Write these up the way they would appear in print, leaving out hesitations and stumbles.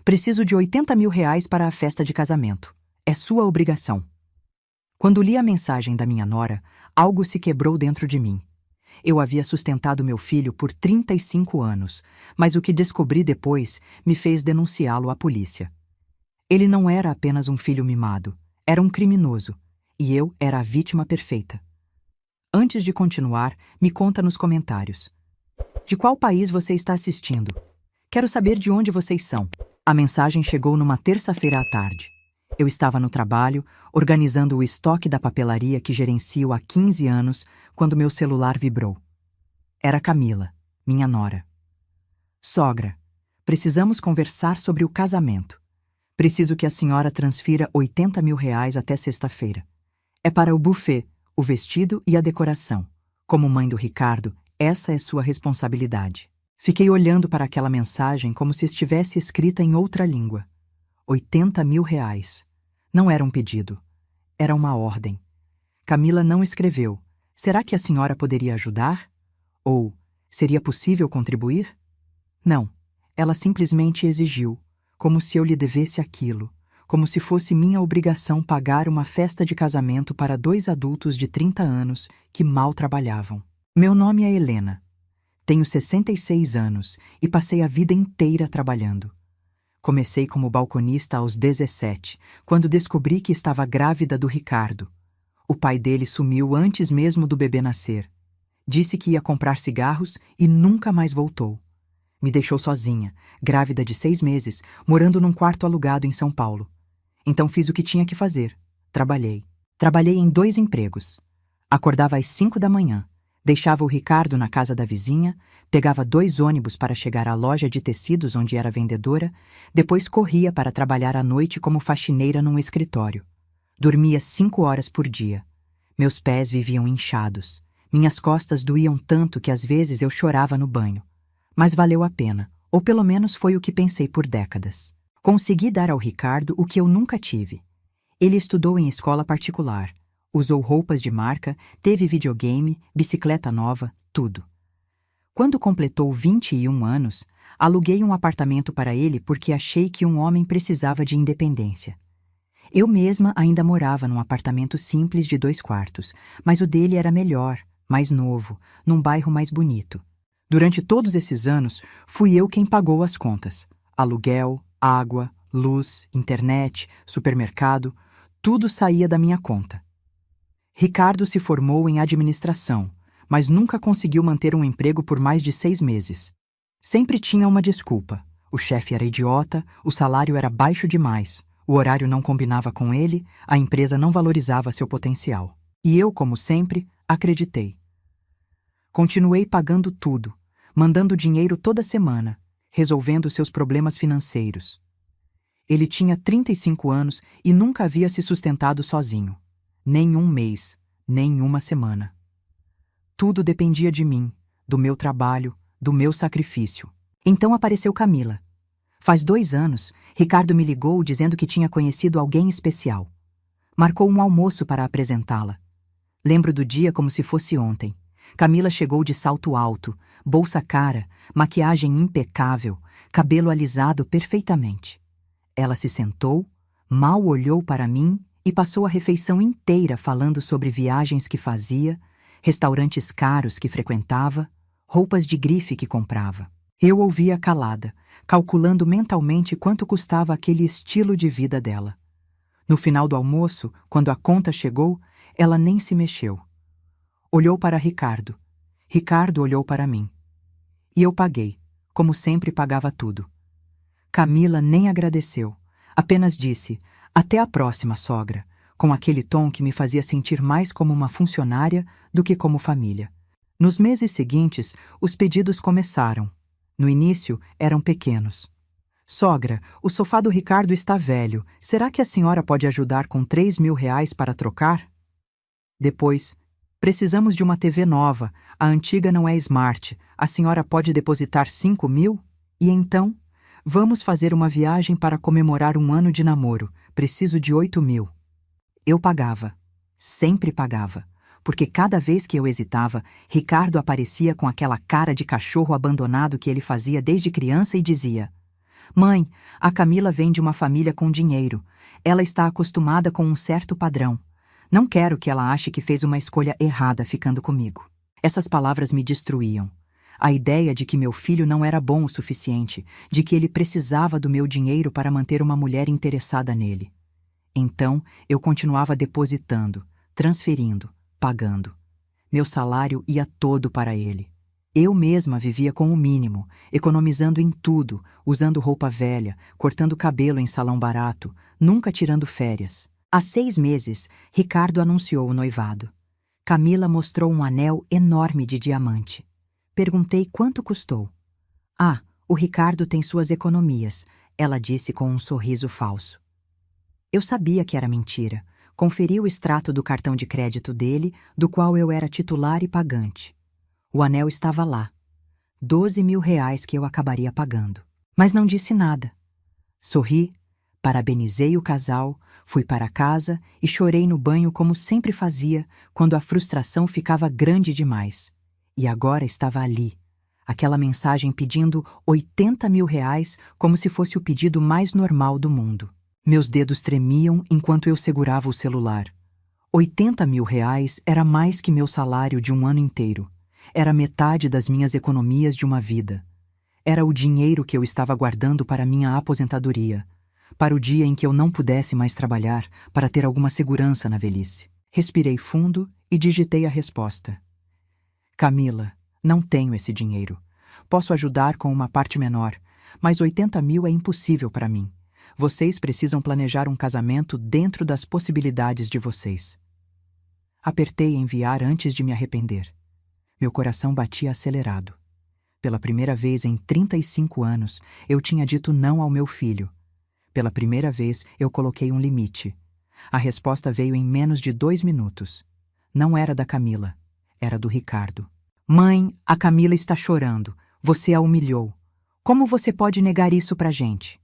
Preciso de 80 mil reais para a festa de casamento. É sua obrigação. Quando li a mensagem da minha nora, algo se quebrou dentro de mim. Eu havia sustentado meu filho por 35 anos, mas o que descobri depois me fez denunciá-lo à polícia. Ele não era apenas um filho mimado, era um criminoso, e eu era a vítima perfeita. Antes de continuar, me conta nos comentários. De qual país você está assistindo? Quero saber de onde vocês são. A mensagem chegou numa terça-feira à tarde. Eu estava no trabalho, organizando o estoque da papelaria que gerencio há 15 anos, quando meu celular vibrou. Era Camila, minha nora. Sogra, precisamos conversar sobre o casamento. Preciso que a senhora transfira 80 mil reais até sexta-feira. É para o buffet, o vestido e a decoração. Como mãe do Ricardo, essa é sua responsabilidade. Fiquei olhando para aquela mensagem como se estivesse escrita em outra língua. 80 mil reais. Não era um pedido. Era uma ordem. Camila não escreveu. Será que a senhora poderia ajudar? Ou, seria possível contribuir? Não. Ela simplesmente exigiu, como se eu lhe devesse aquilo, como se fosse minha obrigação pagar uma festa de casamento para 2 adultos de 30 anos que mal trabalhavam. Meu nome é Helena. Tenho 66 anos e passei a vida inteira trabalhando. Comecei como balconista aos 17, quando descobri que estava grávida do Ricardo. O pai dele sumiu antes mesmo do bebê nascer. Disse que ia comprar cigarros e nunca mais voltou. Me deixou sozinha, grávida de 6 meses, morando num quarto alugado em São Paulo. Então fiz o que tinha que fazer. Trabalhei. Trabalhei em 2 empregos. Acordava às 5 da manhã. Deixava o Ricardo na casa da vizinha, pegava 2 ônibus para chegar à loja de tecidos onde era vendedora, depois corria para trabalhar à noite como faxineira num escritório. Dormia 5 horas por dia. Meus pés viviam inchados. Minhas costas doíam tanto que às vezes eu chorava no banho. Mas valeu a pena, ou pelo menos foi o que pensei por décadas. Consegui dar ao Ricardo o que eu nunca tive. Ele estudou em escola particular. Usou roupas de marca, teve videogame, bicicleta nova, tudo. Quando completou 21 anos, aluguei um apartamento para ele porque achei que um homem precisava de independência. Eu mesma ainda morava num apartamento simples de 2 quartos, mas o dele era melhor, mais novo, num bairro mais bonito. Durante todos esses anos, fui eu quem pagou as contas. Aluguel, água, luz, internet, supermercado, tudo saía da minha conta. Ricardo se formou em administração, mas nunca conseguiu manter um emprego por mais de 6 meses. Sempre tinha uma desculpa. O chefe era idiota, o salário era baixo demais, o horário não combinava com ele, a empresa não valorizava seu potencial. E eu, como sempre, acreditei. Continuei pagando tudo, mandando dinheiro toda semana, resolvendo seus problemas financeiros. Ele tinha 35 anos e nunca havia se sustentado sozinho. Nem um mês, nem uma semana. Tudo dependia de mim, do meu trabalho, do meu sacrifício. Então apareceu Camila. Faz 2 anos, Ricardo me ligou dizendo que tinha conhecido alguém especial. Marcou um almoço para apresentá-la. Lembro do dia como se fosse ontem. Camila chegou de salto alto, bolsa cara, maquiagem impecável, cabelo alisado perfeitamente. Ela se sentou, mal olhou para mim e passou a refeição inteira falando sobre viagens que fazia, restaurantes caros que frequentava, roupas de grife que comprava. Eu ouvia calada, calculando mentalmente quanto custava aquele estilo de vida dela. No final do almoço, quando a conta chegou, ela nem se mexeu. Olhou para Ricardo. Ricardo olhou para mim. E eu paguei, como sempre pagava tudo. Camila nem agradeceu, apenas disse: "Até a próxima, sogra", com aquele tom que me fazia sentir mais como uma funcionária do que como família. Nos meses seguintes, os pedidos começaram. No início, eram pequenos. "Sogra, o sofá do Ricardo está velho. Será que a senhora pode ajudar com 3 mil reais para trocar?" Depois, "Precisamos de uma TV nova. A antiga não é smart. A senhora pode depositar 5 mil? E então, vamos fazer uma viagem para comemorar 1 ano de namoro. Preciso de 8 mil. Eu pagava. Sempre pagava. Porque cada vez que eu hesitava, Ricardo aparecia com aquela cara de cachorro abandonado que ele fazia desde criança e dizia: Mãe, a Camila vem de uma família com dinheiro. Ela está acostumada com um certo padrão. Não quero que ela ache que fez uma escolha errada ficando comigo. Essas palavras me destruíam. A ideia de que meu filho não era bom o suficiente, de que ele precisava do meu dinheiro para manter uma mulher interessada nele. Então, eu continuava depositando, transferindo, pagando. Meu salário ia todo para ele. Eu mesma vivia com o mínimo, economizando em tudo, usando roupa velha, cortando cabelo em salão barato, nunca tirando férias. Há 6 meses, Ricardo anunciou o noivado. Camila mostrou um anel enorme de diamante. Perguntei quanto custou. Ah, o Ricardo tem suas economias, ela disse com um sorriso falso. Eu sabia que era mentira. Conferi o extrato do cartão de crédito dele, do qual eu era titular e pagante. O anel estava lá. 12.000 que eu acabaria pagando. Mas não disse nada. Sorri, parabenizei o casal, fui para casa e chorei no banho como sempre fazia quando a frustração ficava grande demais. E agora estava ali, aquela mensagem pedindo 80.000 como se fosse o pedido mais normal do mundo. Meus dedos tremiam enquanto eu segurava o celular. 80.000 era mais que meu salário de um ano inteiro. Era metade das minhas economias de uma vida. Era o dinheiro que eu estava guardando para minha aposentadoria, para o dia em que eu não pudesse mais trabalhar, para ter alguma segurança na velhice. Respirei fundo e digitei a resposta. Camila, não tenho esse dinheiro. Posso ajudar com uma parte menor, mas 80.000 é impossível para mim. Vocês precisam planejar um casamento dentro das possibilidades de vocês. Apertei enviar antes de me arrepender. Meu coração batia acelerado. Pela primeira vez em 35 anos, eu tinha dito não ao meu filho. Pela primeira vez, eu coloquei um limite. A resposta veio em menos de 2 minutos. Não era da Camila, era do Ricardo. Mãe, a Camila está chorando. Você a humilhou. Como você pode negar isso pra gente?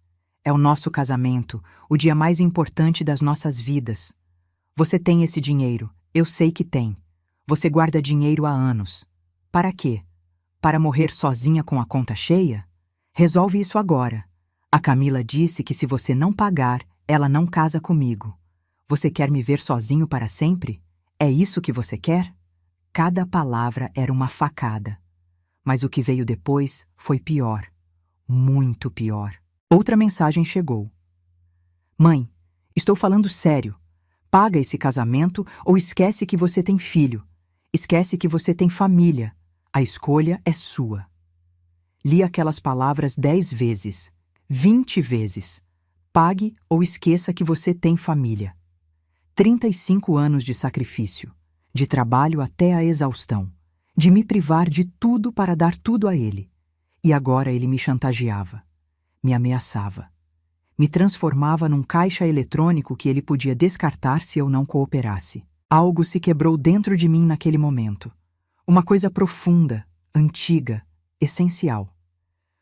É o nosso casamento, o dia mais importante das nossas vidas. Você tem esse dinheiro, eu sei que tem. Você guarda dinheiro há anos. Para quê? Para morrer sozinha com a conta cheia? Resolve isso agora. A Camila disse que se você não pagar, ela não casa comigo. Você quer me ver sozinho para sempre? É isso que você quer? Cada palavra era uma facada. Mas o que veio depois foi pior. Muito pior. Outra mensagem chegou. Mãe, estou falando sério. Paga esse casamento ou esquece que você tem filho. Esquece que você tem família. A escolha é sua. Li aquelas palavras 10 vezes, 20 vezes. Pague ou esqueça que você tem família. 35 anos de sacrifício, de trabalho até a exaustão, de me privar de tudo para dar tudo a ele. E agora ele me chantageava, me ameaçava, me transformava num caixa eletrônico que ele podia descartar se eu não cooperasse. Algo se quebrou dentro de mim naquele momento. Uma coisa profunda, antiga, essencial.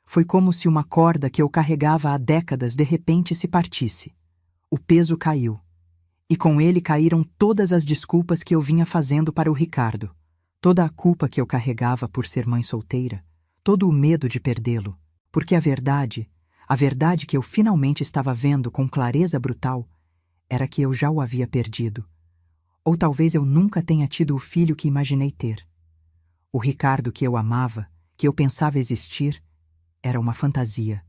Foi como se uma corda que eu carregava há décadas de repente se partisse. O peso caiu. E com ele caíram todas as desculpas que eu vinha fazendo para o Ricardo. Toda a culpa que eu carregava por ser mãe solteira. Todo o medo de perdê-lo. Porque a verdade que eu finalmente estava vendo com clareza brutal, era que eu já o havia perdido. Ou talvez eu nunca tenha tido o filho que imaginei ter. O Ricardo que eu amava, que eu pensava existir, era uma fantasia.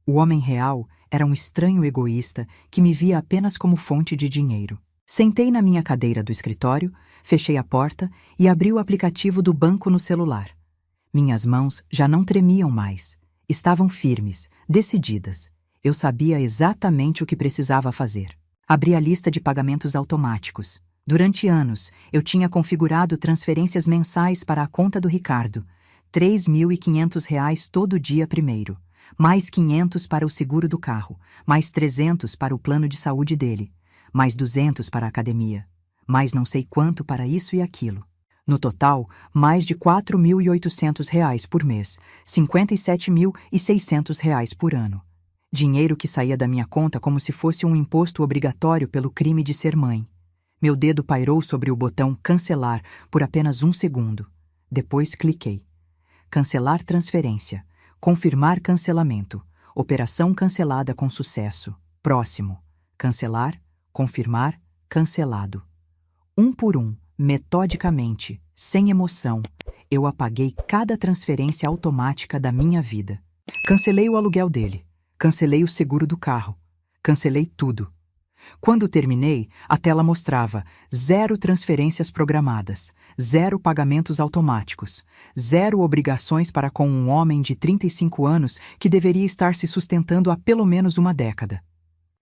O homem real era um estranho egoísta que me via apenas como fonte de dinheiro. Sentei na minha cadeira do escritório, fechei a porta e abri o aplicativo do banco no celular. Minhas mãos já não tremiam mais. Estavam firmes, decididas. Eu sabia exatamente o que precisava fazer. Abri a lista de pagamentos automáticos. Durante anos, eu tinha configurado transferências mensais para a conta do Ricardo. R$ 3.500 todo dia primeiro. Mais 500 para o seguro do carro. Mais 300 para o plano de saúde dele. Mais 200 para a academia. Mais não sei quanto para isso e aquilo. No total, mais de R$ 4.800 por mês. R$ 57.600 por ano. Dinheiro que saía da minha conta como se fosse um imposto obrigatório pelo crime de ser mãe. Meu dedo pairou sobre o botão cancelar por apenas 1 segundo. Depois cliquei. Cancelar transferência. Confirmar cancelamento. Operação cancelada com sucesso. Próximo. Cancelar, confirmar, cancelado. Um por um, metodicamente, sem emoção, eu apaguei cada transferência automática da minha vida. Cancelei o aluguel dele. Cancelei o seguro do carro. Cancelei tudo. Quando terminei, a tela mostrava 0 transferências programadas, 0 pagamentos automáticos, 0 obrigações para com um homem de 35 anos que deveria estar se sustentando há pelo menos uma década.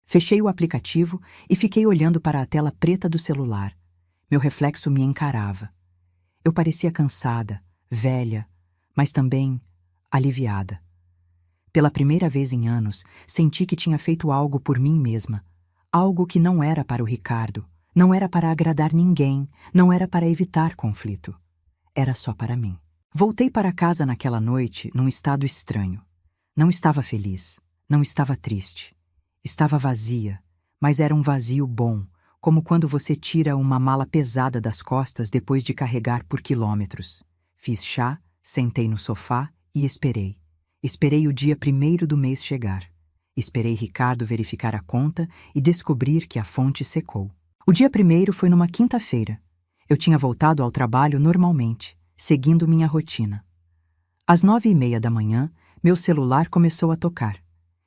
Fechei o aplicativo e fiquei olhando para a tela preta do celular. Meu reflexo me encarava. Eu parecia cansada, velha, mas também aliviada. Pela primeira vez em anos, senti que tinha feito algo por mim mesma. Algo que não era para o Ricardo, não era para agradar ninguém, não era para evitar conflito. Era só para mim. Voltei para casa naquela noite num estado estranho. Não estava feliz, não estava triste. Estava vazia, mas era um vazio bom, como quando você tira uma mala pesada das costas depois de carregar por quilômetros. Fiz chá, sentei no sofá e esperei. Esperei o dia 1º do mês chegar. Esperei Ricardo verificar a conta e descobrir que a fonte secou. O dia 1º foi numa quinta-feira. Eu tinha voltado ao trabalho normalmente, seguindo minha rotina. Às 9h30 da manhã, meu celular começou a tocar.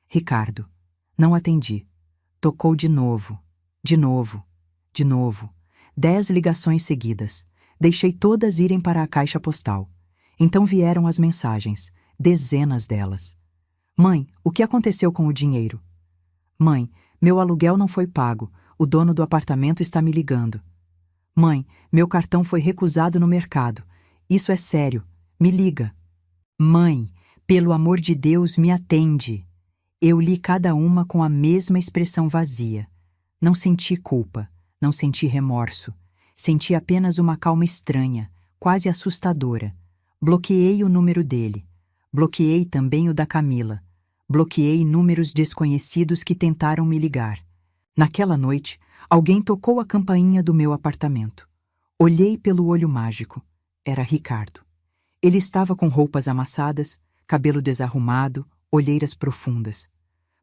Ricardo. Não atendi. Tocou de novo, de novo, de novo. 10 ligações seguidas. Deixei todas irem para a caixa postal. Então vieram as mensagens, dezenas delas. Mãe, o que aconteceu com o dinheiro? Mãe, meu aluguel não foi pago. O dono do apartamento está me ligando. Mãe, meu cartão foi recusado no mercado. Isso é sério. Me liga. Mãe, pelo amor de Deus, me atende. Eu li cada uma com a mesma expressão vazia. Não senti culpa, não senti remorso. Senti apenas uma calma estranha, quase assustadora. Bloqueei o número dele. Bloqueei também o da Camila. Bloqueei números desconhecidos que tentaram me ligar. Naquela noite, alguém tocou a campainha do meu apartamento. Olhei pelo olho mágico. Era Ricardo. Ele estava com roupas amassadas, cabelo desarrumado, olheiras profundas.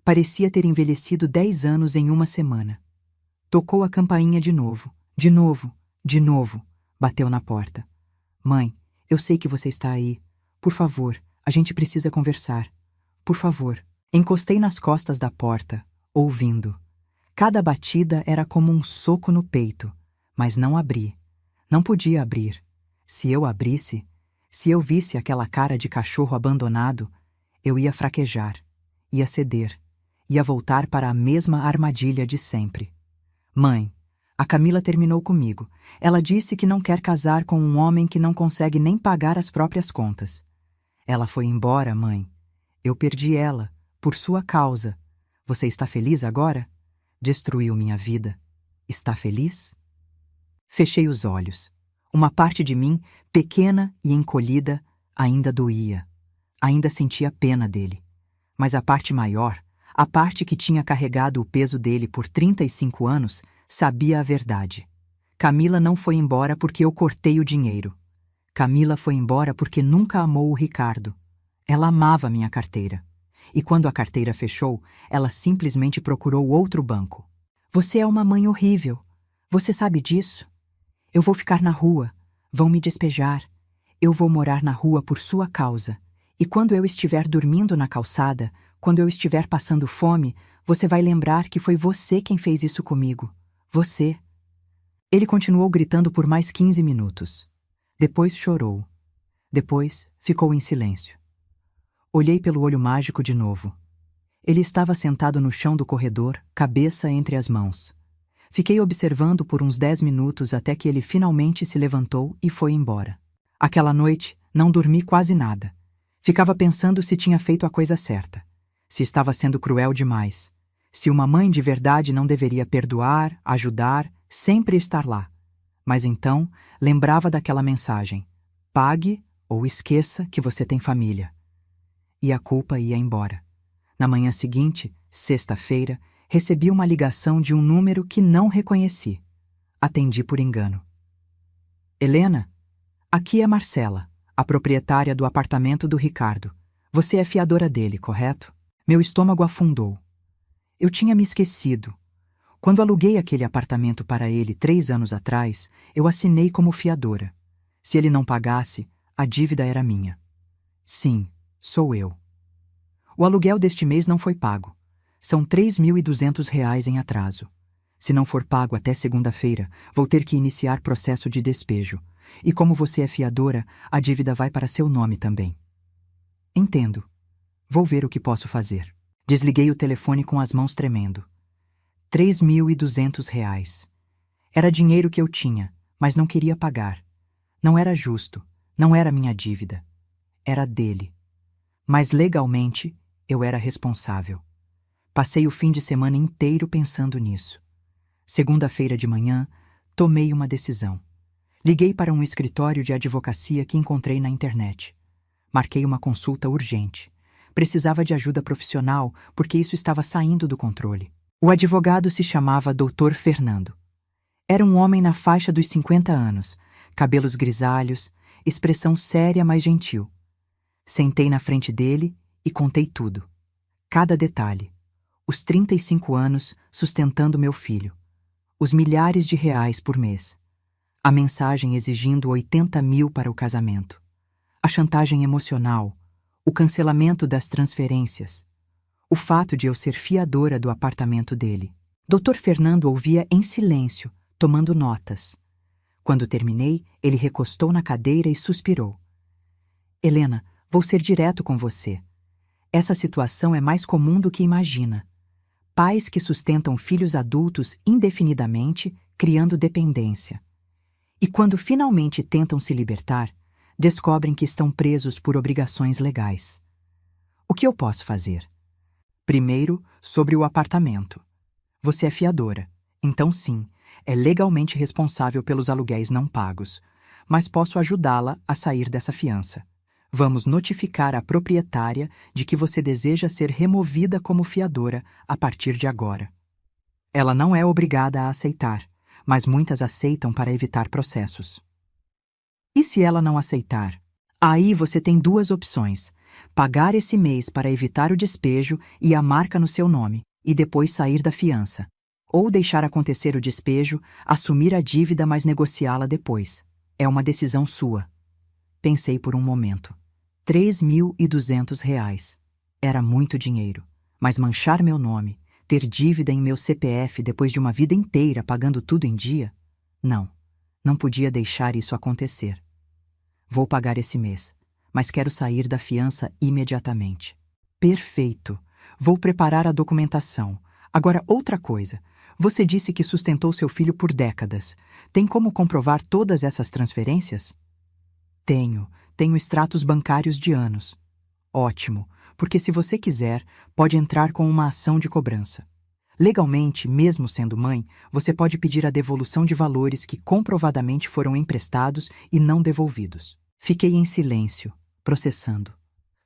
Parecia ter envelhecido 10 anos em uma semana. Tocou a campainha de novo, de novo, de novo. Bateu na porta. Mãe, eu sei que você está aí. Por favor, a gente precisa conversar. Por favor. Encostei nas costas da porta, ouvindo. Cada batida era como um soco no peito, mas não abri. Não podia abrir. Se eu abrisse, se eu visse aquela cara de cachorro abandonado, eu ia fraquejar, ia ceder, ia voltar para a mesma armadilha de sempre. Mãe, a Camila terminou comigo. Ela disse que não quer casar com um homem que não consegue nem pagar as próprias contas. Ela foi embora, mãe. Eu perdi ela, por sua causa. Você está feliz agora? Destruiu minha vida. Está feliz? Fechei os olhos. Uma parte de mim, pequena e encolhida, ainda doía. Ainda sentia pena dele. Mas a parte maior, a parte que tinha carregado o peso dele por 35 anos, sabia a verdade. Camila não foi embora porque eu cortei o dinheiro. Camila foi embora porque nunca amou o Ricardo. Ela amava minha carteira. E quando a carteira fechou, ela simplesmente procurou outro banco. Você é uma mãe horrível. Você sabe disso? Eu vou ficar na rua. Vão me despejar. Eu vou morar na rua por sua causa. E quando eu estiver dormindo na calçada, quando eu estiver passando fome, você vai lembrar que foi você quem fez isso comigo. Você. Ele continuou gritando por mais 15 minutos. Depois chorou. Depois ficou em silêncio. Olhei pelo olho mágico de novo. Ele estava sentado no chão do corredor, cabeça entre as mãos. Fiquei observando por uns 10 minutos até que ele finalmente se levantou e foi embora. Aquela noite, não dormi quase nada. Ficava pensando se tinha feito a coisa certa. Se estava sendo cruel demais. Se uma mãe de verdade não deveria perdoar, ajudar, sempre estar lá. Mas então, lembrava daquela mensagem. Pague ou esqueça que você tem família. E a culpa ia embora. Na manhã seguinte, sexta-feira, recebi uma ligação de um número que não reconheci. Atendi por engano. Helena, aqui é Marcela, a proprietária do apartamento do Ricardo. Você é fiadora dele, correto? Meu estômago afundou. Eu tinha me esquecido. Quando aluguei aquele apartamento para ele 3 anos atrás, eu assinei como fiadora. Se ele não pagasse, a dívida era minha. Sim, sou eu. O aluguel deste mês não foi pago. São R$ 3.200 em atraso. Se não for pago até segunda-feira, vou ter que iniciar processo de despejo. E como você é fiadora, a dívida vai para seu nome também. Entendo. Vou ver o que posso fazer. Desliguei o telefone com as mãos tremendo. R$ 3.200. Era dinheiro que eu tinha, mas não queria pagar. Não era justo, não era minha dívida. Era dele. Mas legalmente, eu era responsável. Passei o fim de semana inteiro pensando nisso. Segunda-feira de manhã, tomei uma decisão. Liguei para um escritório de advocacia que encontrei na internet. Marquei uma consulta urgente. Precisava de ajuda profissional porque isso estava saindo do controle. O advogado se chamava Dr. Fernando. Era um homem na faixa dos 50 anos, cabelos grisalhos, expressão séria, mas gentil. Sentei na frente dele e contei tudo. Cada detalhe. Os 35 anos sustentando meu filho. Os milhares de reais por mês. A mensagem exigindo 80 mil para o casamento. A chantagem emocional. O cancelamento das transferências. O fato de eu ser fiadora do apartamento dele. Dr. Fernando ouvia em silêncio, tomando notas. Quando terminei, ele recostou na cadeira e suspirou. Helena, vou ser direto com você. Essa situação é mais comum do que imagina. Pais que sustentam filhos adultos indefinidamente, criando dependência. E quando finalmente tentam se libertar, descobrem que estão presos por obrigações legais. O que eu posso fazer? Primeiro, sobre o apartamento. Você é fiadora, então sim, é legalmente responsável pelos aluguéis não pagos, mas posso ajudá-la a sair dessa fiança. Vamos notificar a proprietária de que você deseja ser removida como fiadora a partir de agora. Ela não é obrigada a aceitar, mas muitas aceitam para evitar processos. E se ela não aceitar? Aí você tem 2 opções: pagar esse mês para evitar o despejo e a marca no seu nome, e depois sair da fiança. Ou deixar acontecer o despejo, assumir a dívida, mas negociá-la depois. É uma decisão sua. Pensei por um momento. R$ 3.200. Era muito dinheiro, mas manchar meu nome, ter dívida em meu CPF depois de uma vida inteira pagando tudo em dia? Não podia deixar isso acontecer. Vou pagar esse mês, mas quero sair da fiança imediatamente. Perfeito. Vou preparar a documentação. Agora, outra coisa. Você disse que sustentou seu filho por décadas. Tem como comprovar todas essas transferências? Tenho extratos bancários de anos. Ótimo, porque se você quiser, pode entrar com uma ação de cobrança. Legalmente, mesmo sendo mãe, você pode pedir a devolução de valores que comprovadamente foram emprestados e não devolvidos. Fiquei em silêncio, processando.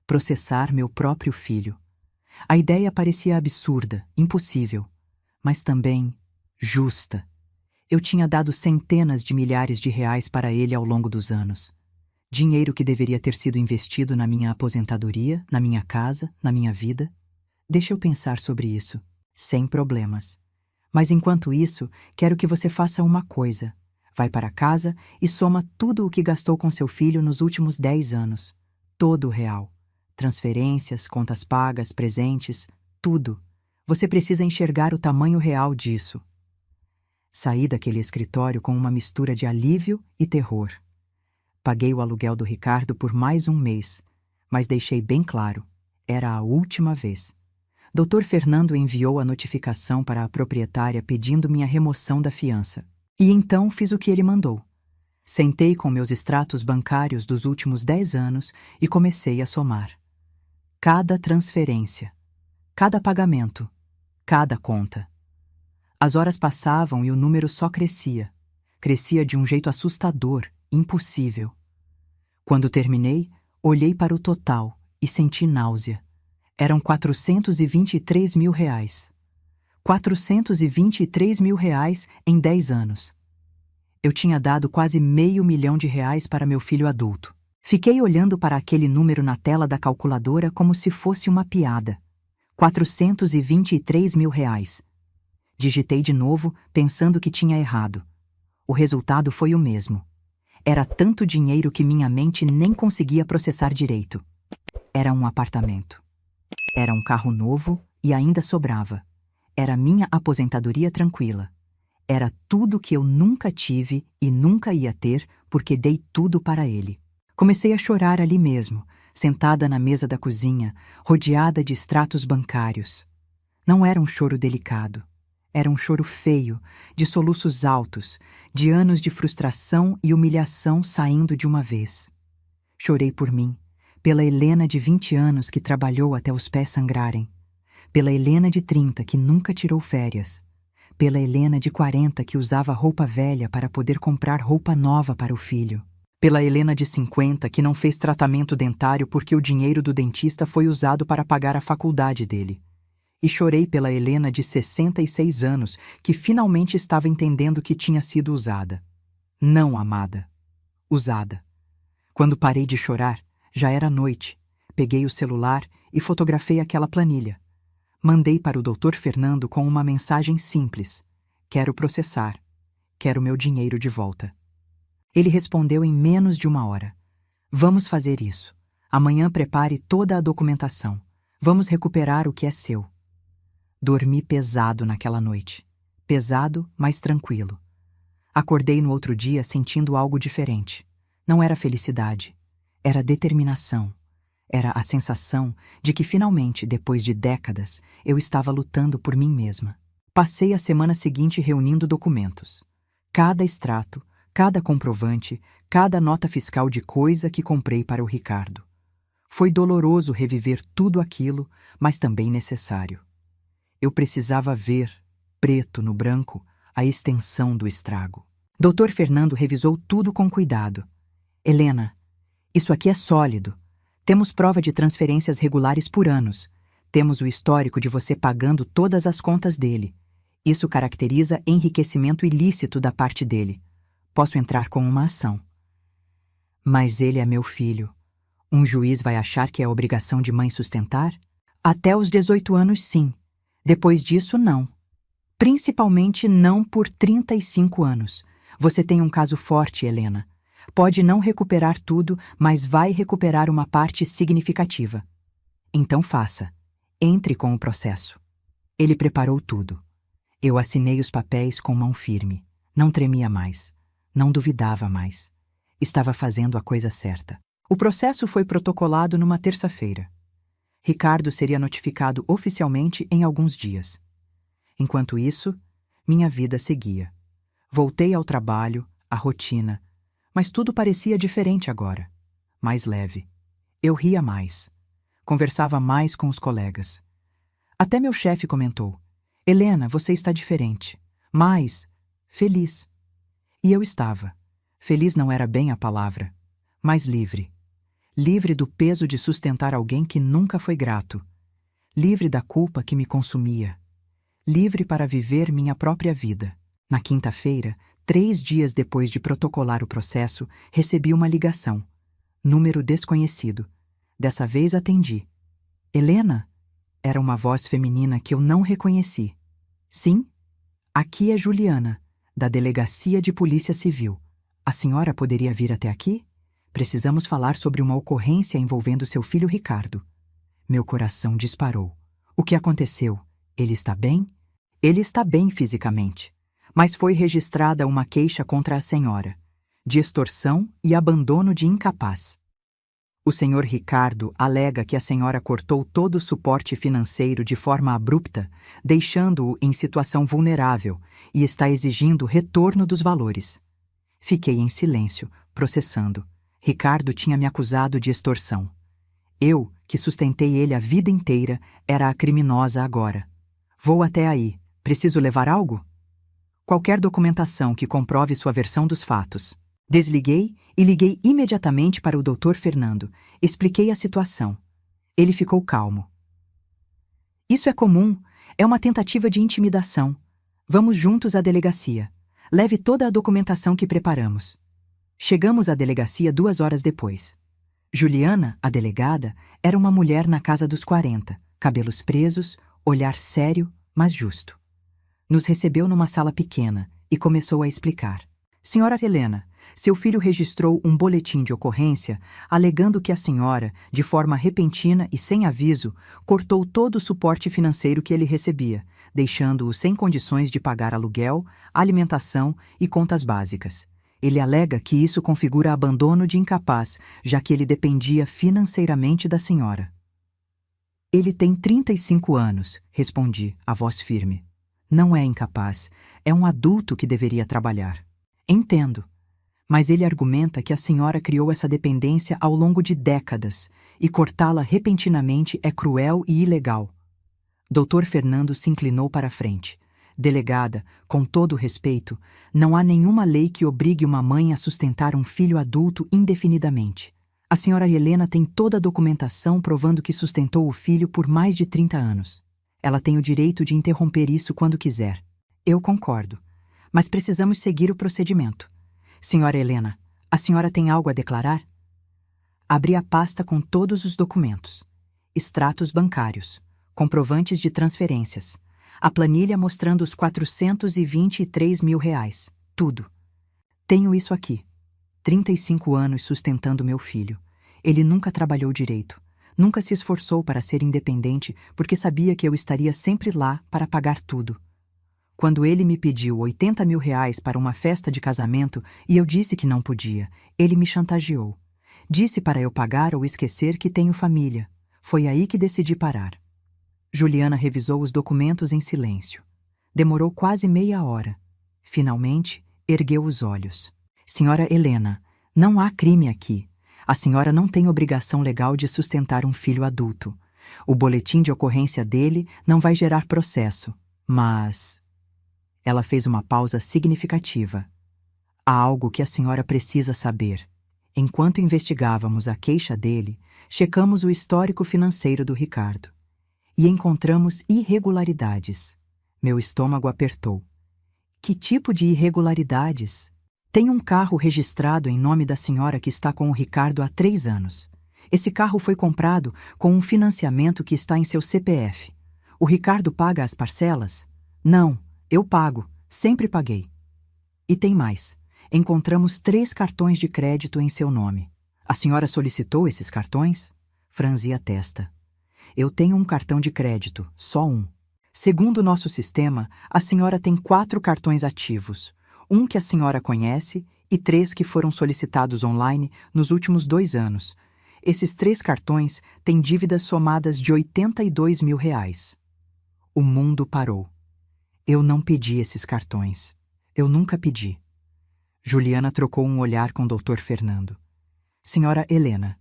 Processar meu próprio filho. A ideia parecia absurda, impossível, mas também justa. Eu tinha dado centenas de milhares de reais para ele ao longo dos anos. Dinheiro que deveria ter sido investido na minha aposentadoria, na minha casa, na minha vida. Deixa eu pensar sobre isso, sem problemas. Mas enquanto isso, quero que você faça uma coisa. Vai para casa e soma tudo o que gastou com seu filho nos últimos 10 anos. Todo o real. Transferências, contas pagas, presentes, tudo. Você precisa enxergar o tamanho real disso. Saí daquele escritório com uma mistura de alívio e terror. Paguei o aluguel do Ricardo por mais um mês, mas deixei bem claro, era a última vez. Dr. Fernando enviou a notificação para a proprietária pedindo minha remoção da fiança. E então fiz o que ele mandou. Sentei com meus extratos bancários dos últimos 10 anos e comecei a somar. Cada transferência, cada pagamento, cada conta. As horas passavam e o número só crescia. Crescia de um jeito assustador, impossível. Quando terminei, olhei para o total e senti náusea. Eram R$ 423 mil. R$ 423 mil em 10 anos. Eu tinha dado quase R$ 500 mil para meu filho adulto. Fiquei olhando para aquele número na tela da calculadora como se fosse uma piada. R$ 423 mil. Digitei de novo, pensando que tinha errado. O resultado foi o mesmo. Era tanto dinheiro que minha mente nem conseguia processar direito. Era um apartamento. Era um carro novo e ainda sobrava. Era minha aposentadoria tranquila. Era tudo que eu nunca tive e nunca ia ter porque dei tudo para ele. Comecei a chorar ali mesmo, sentada na mesa da cozinha, rodeada de extratos bancários. Não era um choro delicado. Era um choro feio, de soluços altos, de anos de frustração e humilhação saindo de uma vez. Chorei por mim, pela Helena de 20 anos que trabalhou até os pés sangrarem, pela Helena de 30 que nunca tirou férias, pela Helena de 40 que usava roupa velha para poder comprar roupa nova para o filho, pela Helena de 50 que não fez tratamento dentário porque o dinheiro do dentista foi usado para pagar a faculdade dele. E chorei pela Helena de 66 anos, que finalmente estava entendendo que tinha sido usada. Não amada. Usada. Quando parei de chorar, já era noite. Peguei o celular e fotografei aquela planilha. Mandei para o Dr. Fernando com uma mensagem simples. Quero processar. Quero meu dinheiro de volta. Ele respondeu em menos de 1 hora. Vamos fazer isso. Amanhã prepare toda a documentação. Vamos recuperar o que é seu. Dormi pesado naquela noite. Pesado, mas tranquilo. Acordei no outro dia sentindo algo diferente. Não era felicidade. Era determinação. Era a sensação de que finalmente, depois de décadas, eu estava lutando por mim mesma. Passei a semana seguinte reunindo documentos. Cada extrato, cada comprovante, cada nota fiscal de coisa que comprei para o Ricardo. Foi doloroso reviver tudo aquilo, mas também necessário. Eu precisava ver, preto no branco, a extensão do estrago. Dr. Fernando revisou tudo com cuidado. Helena, isso aqui é sólido. Temos prova de transferências regulares por anos. Temos o histórico de você pagando todas as contas dele. Isso caracteriza enriquecimento ilícito da parte dele. Posso entrar com uma ação. Mas ele é meu filho. Um juiz vai achar que é obrigação de mãe sustentar? Até os 18 anos, sim. Depois disso, não. Principalmente não por 35 anos. Você tem um caso forte, Helena. Pode não recuperar tudo, mas vai recuperar uma parte significativa. Então faça. Entre com o processo. Ele preparou tudo. Eu assinei os papéis com mão firme. Não tremia mais. Não duvidava mais. Estava fazendo a coisa certa. O processo foi protocolado numa terça-feira. Ricardo seria notificado oficialmente em alguns dias. Enquanto isso, minha vida seguia. Voltei ao trabalho, à rotina, mas tudo parecia diferente agora. Mais leve. Eu ria mais. Conversava mais com os colegas. Até meu chefe comentou: Helena, você está diferente. Mais feliz. E eu estava. Feliz não era bem a palavra, mas livre. Livre do peso de sustentar alguém que nunca foi grato. Livre da culpa que me consumia. Livre para viver minha própria vida. Na quinta-feira, 3 dias depois de protocolar o processo, recebi uma ligação. Número desconhecido. Dessa vez atendi. Helena? Era uma voz feminina que eu não reconheci. Sim? Aqui é Juliana, da Delegacia de Polícia Civil. A senhora poderia vir até aqui? Precisamos falar sobre uma ocorrência envolvendo seu filho Ricardo. Meu coração disparou. O que aconteceu? Ele está bem? Ele está bem fisicamente. Mas foi registrada uma queixa contra a senhora, de extorsão e abandono de incapaz. O senhor Ricardo alega que a senhora cortou todo o suporte financeiro de forma abrupta, deixando-o em situação vulnerável e está exigindo retorno dos valores. Fiquei em silêncio, processando. Ricardo tinha me acusado de extorsão. Eu, que sustentei ele a vida inteira, era a criminosa agora. Vou até aí. Preciso levar algo? Qualquer documentação que comprove sua versão dos fatos. Desliguei e liguei imediatamente para o Dr. Fernando. Expliquei a situação. Ele ficou calmo. Isso é comum. É uma tentativa de intimidação. Vamos juntos à delegacia. Leve toda a documentação que preparamos. Chegamos à delegacia 2 horas depois. Juliana, a delegada, era uma mulher na casa dos 40, cabelos presos, olhar sério, mas justo. Nos recebeu numa sala pequena e começou a explicar. Senhora Helena, seu filho registrou um boletim de ocorrência alegando que a senhora, de forma repentina e sem aviso, cortou todo o suporte financeiro que ele recebia, deixando-o sem condições de pagar aluguel, alimentação e contas básicas. Ele alega que isso configura abandono de incapaz, já que ele dependia financeiramente da senhora. Ele tem 35 anos, respondi, a voz firme. Não é incapaz, é um adulto que deveria trabalhar. Entendo. Mas ele argumenta que a senhora criou essa dependência ao longo de décadas e cortá-la repentinamente é cruel e ilegal. Dr. Fernando se inclinou para a frente. Delegada, com todo respeito, não há nenhuma lei que obrigue uma mãe a sustentar um filho adulto indefinidamente. A senhora Helena tem toda a documentação provando que sustentou o filho por mais de 30 anos. Ela tem o direito de interromper isso quando quiser. Eu concordo. Mas precisamos seguir o procedimento. Senhora Helena, a senhora tem algo a declarar? Abri a pasta com todos os documentos. Extratos bancários, comprovantes de transferências, a planilha mostrando os R$ 423 mil, tudo. Tenho isso aqui. 35 anos sustentando meu filho. Ele nunca trabalhou direito, nunca se esforçou para ser independente porque sabia que eu estaria sempre lá para pagar tudo. Quando ele me pediu R$ 80 mil para uma festa de casamento e eu disse que não podia, ele me chantageou. Disse para eu pagar ou esquecer que tenho família. Foi aí que decidi parar. Juliana revisou os documentos em silêncio. Demorou quase meia hora. Finalmente, ergueu os olhos. Senhora Helena, não há crime aqui. A senhora não tem obrigação legal de sustentar um filho adulto. O boletim de ocorrência dele não vai gerar processo, mas... Ela fez uma pausa significativa. Há algo que a senhora precisa saber. Enquanto investigávamos a queixa dele, checamos o histórico financeiro do Ricardo. E encontramos irregularidades. Meu estômago apertou. Que tipo de irregularidades? Tem um carro registrado em nome da senhora que está com o Ricardo há 3 anos. Esse carro foi comprado com um financiamento que está em seu CPF. O Ricardo paga as parcelas? Não. Eu pago, sempre paguei. E tem mais. Encontramos 3 cartões de crédito em seu nome. A senhora solicitou esses cartões? Franzi a testa. Eu tenho um cartão de crédito, só um. Segundo nosso sistema, a senhora tem 4 cartões ativos. Um que a senhora conhece e 3 que foram solicitados online nos últimos 2 anos. Esses 3 cartões têm dívidas somadas de R$ 82 mil. O mundo parou. Eu não pedi esses cartões. Eu nunca pedi. Juliana trocou um olhar com o Dr. Fernando. Senhora Helena,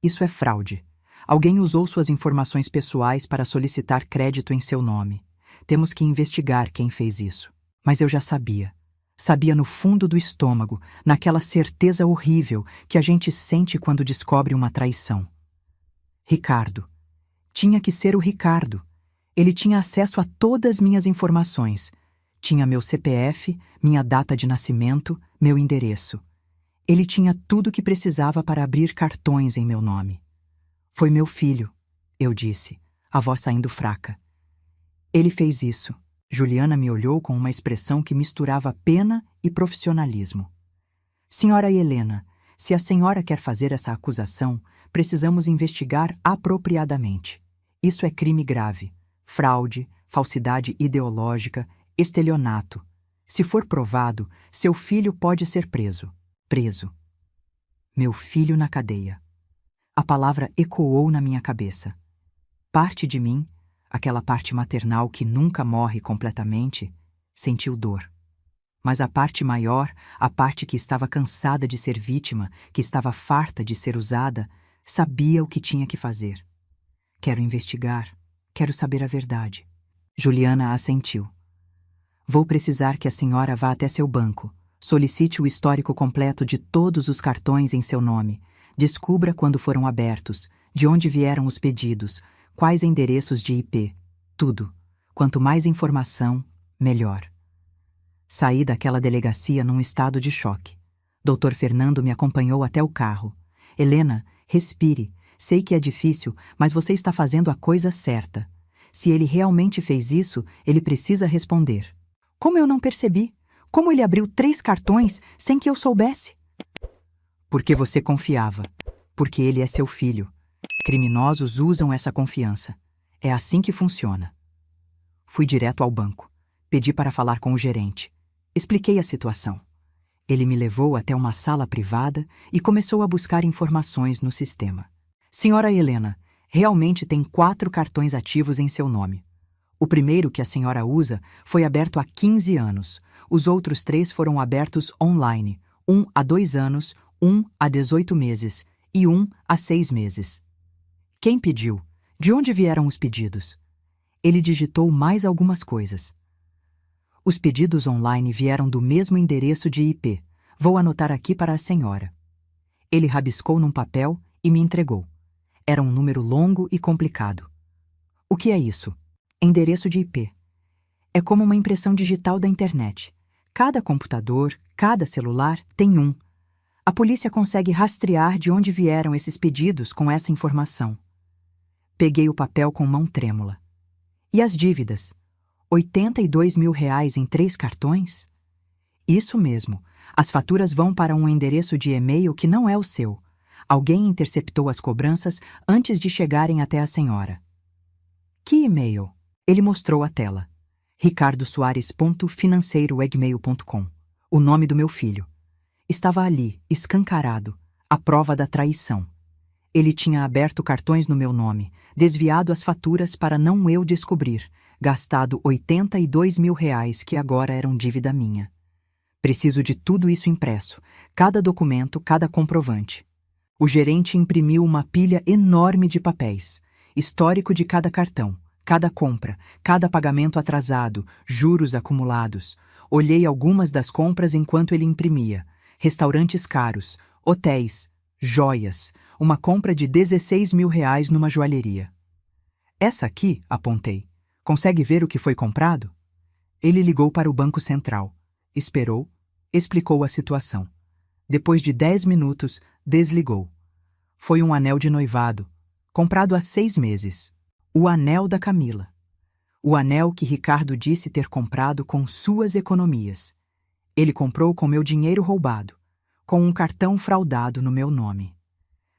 isso é fraude. Alguém usou suas informações pessoais para solicitar crédito em seu nome. Temos que investigar quem fez isso. Mas eu já sabia. Sabia no fundo do estômago, naquela certeza horrível que a gente sente quando descobre uma traição. Ricardo. Tinha que ser o Ricardo. Ele tinha acesso a todas minhas informações. Tinha meu CPF, minha data de nascimento, meu endereço. Ele tinha tudo o que precisava para abrir cartões em meu nome. Foi meu filho, eu disse, a voz saindo fraca. Ele fez isso. Juliana me olhou com uma expressão que misturava pena e profissionalismo. Senhora Helena, se a senhora quer fazer essa acusação, precisamos investigar apropriadamente. Isso é crime grave. Fraude, falsidade ideológica, estelionato. Se for provado, seu filho pode ser preso. Preso. Meu filho na cadeia. A palavra ecoou na minha cabeça. Parte de mim, aquela parte maternal que nunca morre completamente, sentiu dor. Mas a parte maior, a parte que estava cansada de ser vítima, que estava farta de ser usada, sabia o que tinha que fazer. Quero investigar. Quero saber a verdade. Juliana assentiu. Vou precisar que a senhora vá até seu banco. Solicite o histórico completo de todos os cartões em seu nome. Descubra quando foram abertos, de onde vieram os pedidos, quais endereços de IP. Tudo. Quanto mais informação, melhor. Saí daquela delegacia num estado de choque. Dr. Fernando me acompanhou até o carro. Helena, respire. Sei que é difícil, mas você está fazendo a coisa certa. Se ele realmente fez isso, ele precisa responder. Como eu não percebi? Como ele abriu 3 cartões sem que eu soubesse? Porque você confiava. Porque ele é seu filho. Criminosos usam essa confiança. É assim que funciona. Fui direto ao banco. Pedi para falar com o gerente. Expliquei a situação. Ele me levou até uma sala privada e começou a buscar informações no sistema. Senhora Helena, realmente tem 4 cartões ativos em seu nome. O primeiro que a senhora usa foi aberto há 15 anos. Os outros 3 foram abertos online. Um há 2 anos, um há 18 meses e um há 6 meses. Quem pediu? De onde vieram os pedidos? Ele digitou mais algumas coisas. Os pedidos online vieram do mesmo endereço de IP. Vou anotar aqui para a senhora. Ele rabiscou num papel e me entregou. Era um número longo e complicado. O que é isso? Endereço de IP. É como uma impressão digital da internet. Cada computador, cada celular tem um. A polícia consegue rastrear de onde vieram esses pedidos com essa informação. Peguei o papel com mão trêmula. E as dívidas? R$82 mil em 3 cartões? Isso mesmo. As faturas vão para um endereço de e-mail que não é o seu. Alguém interceptou as cobranças antes de chegarem até a senhora. Que e-mail? Ele mostrou a tela. ricardosoares.financeiro@gmail.com. O nome do meu filho. Estava ali, escancarado, a prova da traição. Ele tinha aberto cartões no meu nome, desviado as faturas para não eu descobrir, gastado R$82 mil que agora eram dívida minha. Preciso de tudo isso impresso, cada documento, cada comprovante. O gerente imprimiu uma pilha enorme de papéis, histórico de cada cartão, cada compra, cada pagamento atrasado, juros acumulados. Olhei algumas das compras enquanto ele imprimia. Restaurantes caros, hotéis, joias, uma compra de R$16 mil numa joalheria. Essa aqui, apontei. Consegue ver o que foi comprado? Ele ligou para o Banco Central. Esperou, explicou a situação. Depois de 10 minutos, desligou. Foi um anel de noivado, comprado há 6 meses. O anel da Camila. O anel que Ricardo disse ter comprado com suas economias. Ele comprou com meu dinheiro roubado, com um cartão fraudado no meu nome.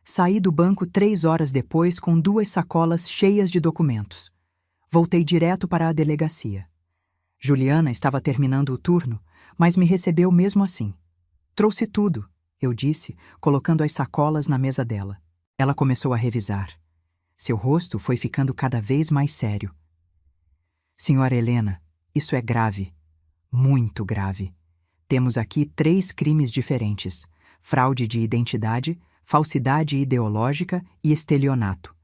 Saí do banco 3 horas depois com 2 sacolas cheias de documentos. Voltei direto para a delegacia. Juliana estava terminando o turno, mas me recebeu mesmo assim. Trouxe tudo, eu disse, colocando as sacolas na mesa dela. Ela começou a revisar. Seu rosto foi ficando cada vez mais sério. Senhora Helena, isso é grave. Muito grave. Temos aqui 3 crimes diferentes: fraude de identidade, falsidade ideológica e estelionato.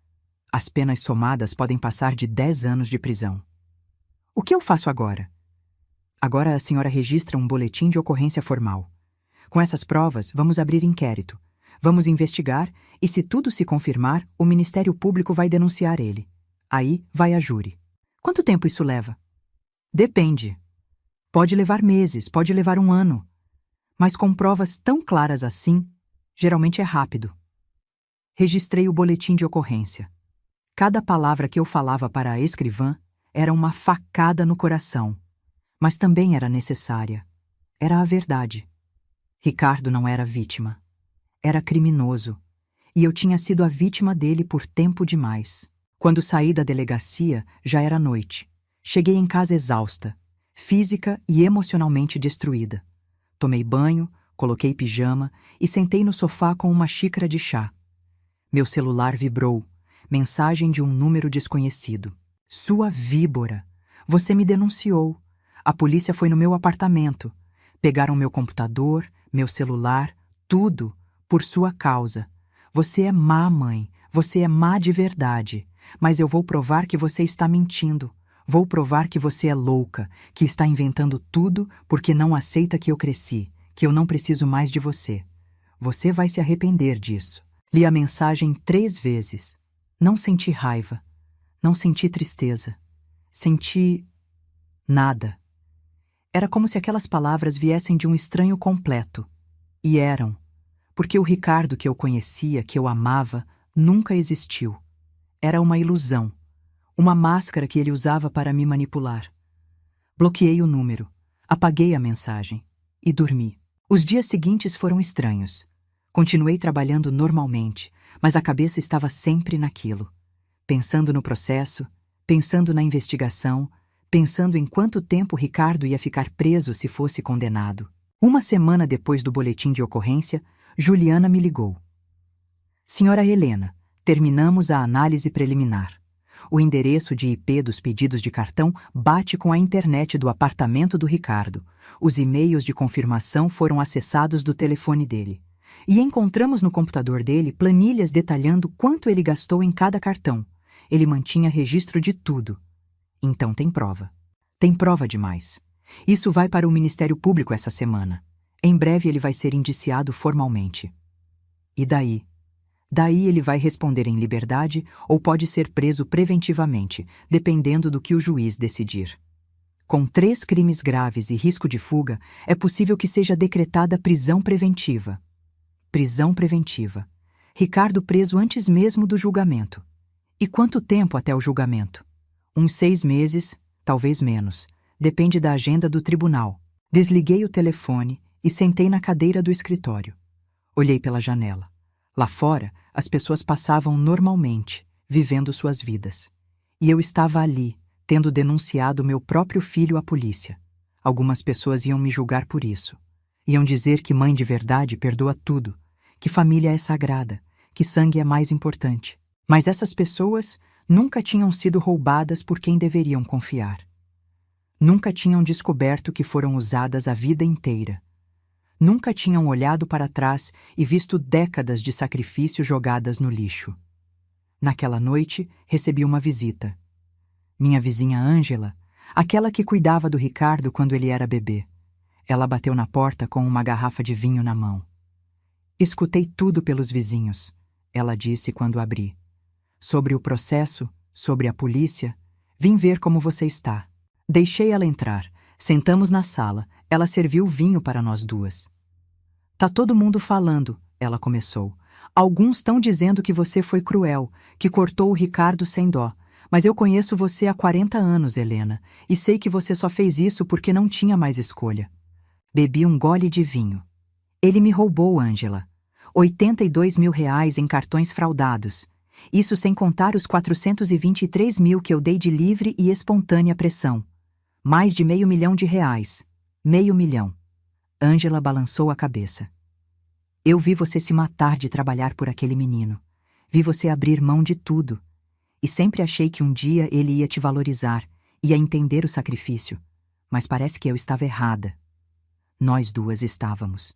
As penas somadas podem passar de 10 anos de prisão. O que eu faço agora? Agora a senhora registra um boletim de ocorrência formal. Com essas provas, vamos abrir inquérito. Vamos investigar e, se tudo se confirmar, o Ministério Público vai denunciar ele. Aí vai a júri. Quanto tempo isso leva? Depende. Pode levar meses, pode levar 1 ano. Mas com provas tão claras assim, geralmente é rápido. Registrei o boletim de ocorrência. Cada palavra que eu falava para a escrivã era uma facada no coração, mas também era necessária. Era a verdade. Ricardo não era vítima. Era criminoso. E eu tinha sido a vítima dele por tempo demais. Quando saí da delegacia, já era noite. Cheguei em casa exausta, física e emocionalmente destruída. Tomei banho, coloquei pijama e sentei no sofá com uma xícara de chá. Meu celular vibrou. Mensagem de um número desconhecido. Sua víbora! Você me denunciou. A polícia foi no meu apartamento. Pegaram meu computador, meu celular, tudo, por sua causa. Você é má, mãe. Você é má de verdade. Mas eu vou provar que você está mentindo. Vou provar que você é louca, que está inventando tudo porque não aceita que eu cresci, que eu não preciso mais de você. Você vai se arrepender disso. Li a mensagem 3 vezes. Não senti raiva. Não senti tristeza. Senti nada. Era como se aquelas palavras viessem de um estranho completo. E eram. Porque o Ricardo que eu conhecia, que eu amava, nunca existiu. Era uma ilusão, uma máscara que ele usava para me manipular. Bloqueei o número, apaguei a mensagem e dormi. Os dias seguintes foram estranhos. Continuei trabalhando normalmente, mas a cabeça estava sempre naquilo. Pensando no processo, pensando na investigação, pensando em quanto tempo Ricardo ia ficar preso se fosse condenado. Uma semana depois do boletim de ocorrência, Juliana me ligou. Senhora Helena, terminamos a análise preliminar. O endereço de IP dos pedidos de cartão bate com a internet do apartamento do Ricardo. Os e-mails de confirmação foram acessados do telefone dele. E encontramos no computador dele planilhas detalhando quanto ele gastou em cada cartão. Ele mantinha registro de tudo. Então tem prova. Tem prova demais. Isso vai para o Ministério Público essa semana. Em breve ele vai ser indiciado formalmente. E daí? Daí ele vai responder em liberdade ou pode ser preso preventivamente, dependendo do que o juiz decidir. Com 3 crimes graves e risco de fuga, é possível que seja decretada prisão preventiva. Prisão preventiva. Ricardo preso antes mesmo do julgamento. E quanto tempo até o julgamento? Uns 6 meses, talvez menos. Depende da agenda do tribunal. Desliguei o telefone e sentei na cadeira do escritório. Olhei pela janela. Lá fora, as pessoas passavam normalmente, vivendo suas vidas. E eu estava ali, tendo denunciado meu próprio filho à polícia. Algumas pessoas iam me julgar por isso. Iam dizer que mãe de verdade perdoa tudo, que família é sagrada, que sangue é mais importante. Mas essas pessoas nunca tinham sido roubadas por quem deveriam confiar. Nunca tinham descoberto que foram usadas a vida inteira. Nunca tinham olhado para trás e visto décadas de sacrifício jogadas no lixo. Naquela noite, recebi uma visita. Minha vizinha Ângela, aquela que cuidava do Ricardo quando ele era bebê. Ela bateu na porta com uma garrafa de vinho na mão. Escutei tudo pelos vizinhos, ela disse quando abri. Sobre o processo, sobre a polícia, vim ver como você está. Deixei ela entrar. Sentamos na sala. Ela serviu vinho para nós duas. Tá todo mundo falando, ela começou. Alguns estão dizendo que você foi cruel, que cortou o Ricardo sem dó. Mas eu conheço você há 40 anos, Helena, e sei que você só fez isso porque não tinha mais escolha. Bebi um gole de vinho. Ele me roubou, Ângela. 82 mil reais em cartões fraudados. Isso sem contar os 423 mil que eu dei de livre e espontânea pressão. Mais de R$500 mil. R$500 mil. Ângela balançou a cabeça. Eu vi você se matar de trabalhar por aquele menino. Vi você abrir mão de tudo. E sempre achei que um dia ele ia te valorizar, ia entender o sacrifício. Mas parece que eu estava errada. Nós duas estávamos.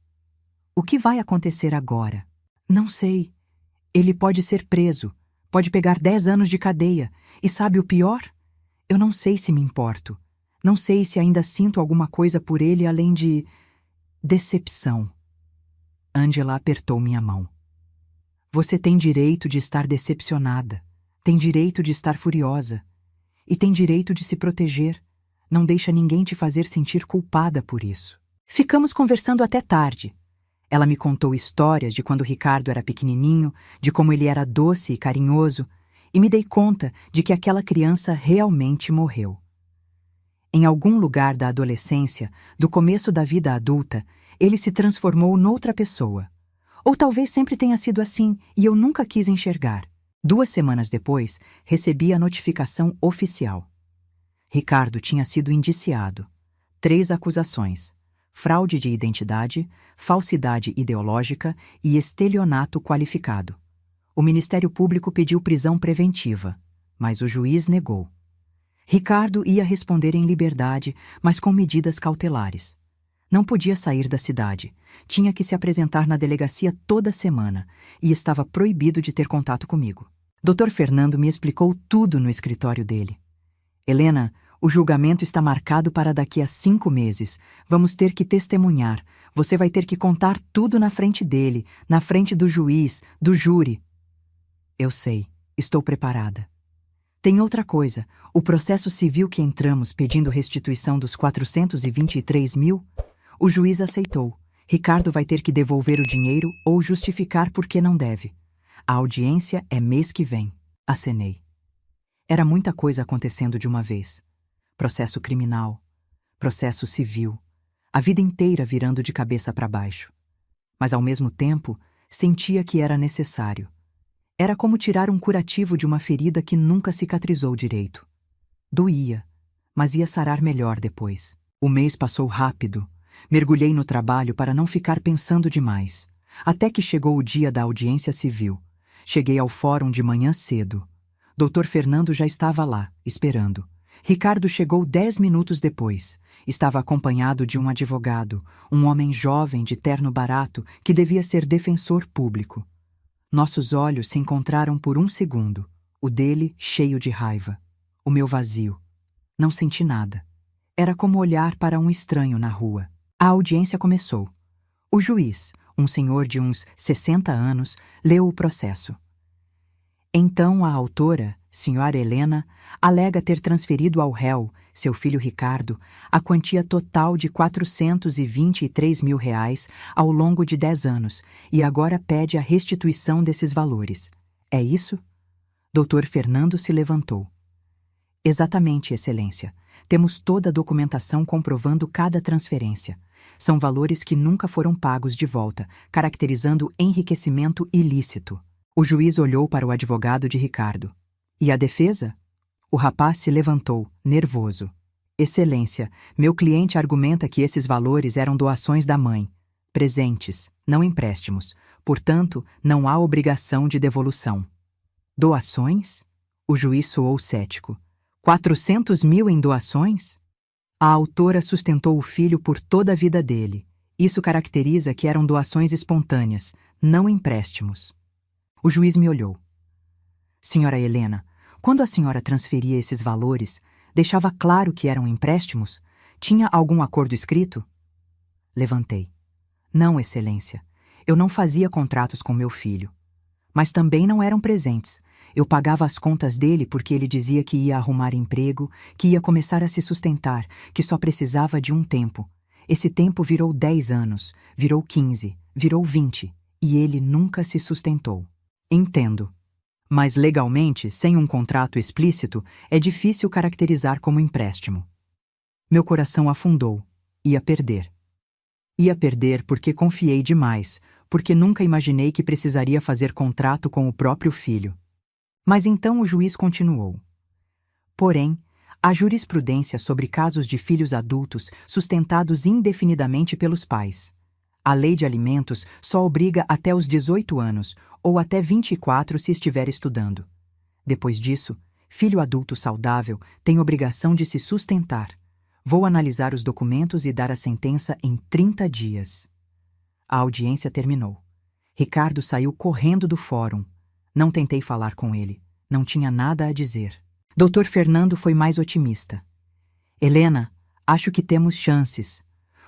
O que vai acontecer agora? Não sei. Ele pode ser preso, pode pegar 10 anos de cadeia. E sabe o pior? Eu não sei se me importo. Não sei se ainda sinto alguma coisa por ele além de decepção. Ângela apertou minha mão. Você tem direito de estar decepcionada. Tem direito de estar furiosa. E tem direito de se proteger. Não deixa ninguém te fazer sentir culpada por isso. Ficamos conversando até tarde. Ela me contou histórias de quando Ricardo era pequenininho, de como ele era doce e carinhoso, e me dei conta de que aquela criança realmente morreu. Em algum lugar da adolescência, do começo da vida adulta, ele se transformou noutra pessoa. Ou talvez sempre tenha sido assim e eu nunca quis enxergar. 2 semanas depois, recebi a notificação oficial. Ricardo tinha sido indiciado. 3 acusações: fraude de identidade, falsidade ideológica e estelionato qualificado. O Ministério Público pediu prisão preventiva, mas o juiz negou. Ricardo ia responder em liberdade, mas com medidas cautelares. Não podia sair da cidade, tinha que se apresentar na delegacia toda semana e estava proibido de ter contato comigo. Dr. Fernando me explicou tudo no escritório dele. Helena, o julgamento está marcado para daqui a 5 meses. Vamos ter que testemunhar. Você vai ter que contar tudo na frente dele, na frente do juiz, do júri. Eu sei, estou preparada. Tem outra coisa, o processo civil que entramos pedindo restituição dos 423 mil, o juiz aceitou. Ricardo vai ter que devolver o dinheiro ou justificar por que não deve. A audiência é mês que vem, acenei. Era muita coisa acontecendo de uma vez. Processo criminal, processo civil, a vida inteira virando de cabeça para baixo. Mas ao mesmo tempo, sentia que era necessário. Era como tirar um curativo de uma ferida que nunca cicatrizou direito. Doía, mas ia sarar melhor depois. O mês passou rápido. Mergulhei no trabalho para não ficar pensando demais. Até que chegou o dia da audiência civil. Cheguei ao fórum de manhã cedo. Dr. Fernando já estava lá, esperando. Ricardo chegou 10 minutos depois. Estava acompanhado de um advogado, um homem jovem de terno barato que devia ser defensor público. Nossos olhos se encontraram por um segundo, o dele cheio de raiva, o meu vazio. Não senti nada. Era como olhar para um estranho na rua. A audiência começou. O juiz, um senhor de uns 60 anos, leu o processo. Então a autora, senhora Helena, alega ter transferido ao réu, seu filho Ricardo, a quantia total de R$ 423 mil ao longo de 10 anos e agora pede a restituição desses valores. É isso? Dr. Fernando se levantou. Exatamente, Excelência. Temos toda a documentação comprovando cada transferência. São valores que nunca foram pagos de volta, caracterizando enriquecimento ilícito. O juiz olhou para o advogado de Ricardo. E a defesa? O rapaz se levantou, nervoso. Excelência, meu cliente argumenta que esses valores eram doações da mãe. Presentes, não empréstimos. Portanto, não há obrigação de devolução. Doações? O juiz soou cético. 400 mil em doações? A autora sustentou o filho por toda a vida dele. Isso caracteriza que eram doações espontâneas, não empréstimos. O juiz me olhou. Senhora Helena, quando a senhora transferia esses valores, deixava claro que eram empréstimos? Tinha algum acordo escrito? Levantei. Não, Excelência. Eu não fazia contratos com meu filho. Mas também não eram presentes. Eu pagava as contas dele porque ele dizia que ia arrumar emprego, que ia começar a se sustentar, que só precisava de um tempo. Esse tempo virou 10 anos, virou 15, virou 20, e ele nunca se sustentou. Entendo. Mas legalmente, sem um contrato explícito, é difícil caracterizar como empréstimo. Meu coração afundou. Ia perder. Ia perder porque confiei demais, porque nunca imaginei que precisaria fazer contrato com o próprio filho. Mas então o juiz continuou. Porém, a jurisprudência sobre casos de filhos adultos sustentados indefinidamente pelos pais. A lei de alimentos só obriga até os 18 anos, ou até 24 se estiver estudando. Depois disso, filho adulto saudável tem obrigação de se sustentar. Vou analisar os documentos e dar a sentença em 30 dias. A audiência terminou. Ricardo saiu correndo do fórum. Não tentei falar com ele. Não tinha nada a dizer. Dr. Fernando foi mais otimista. Helena, acho que temos chances.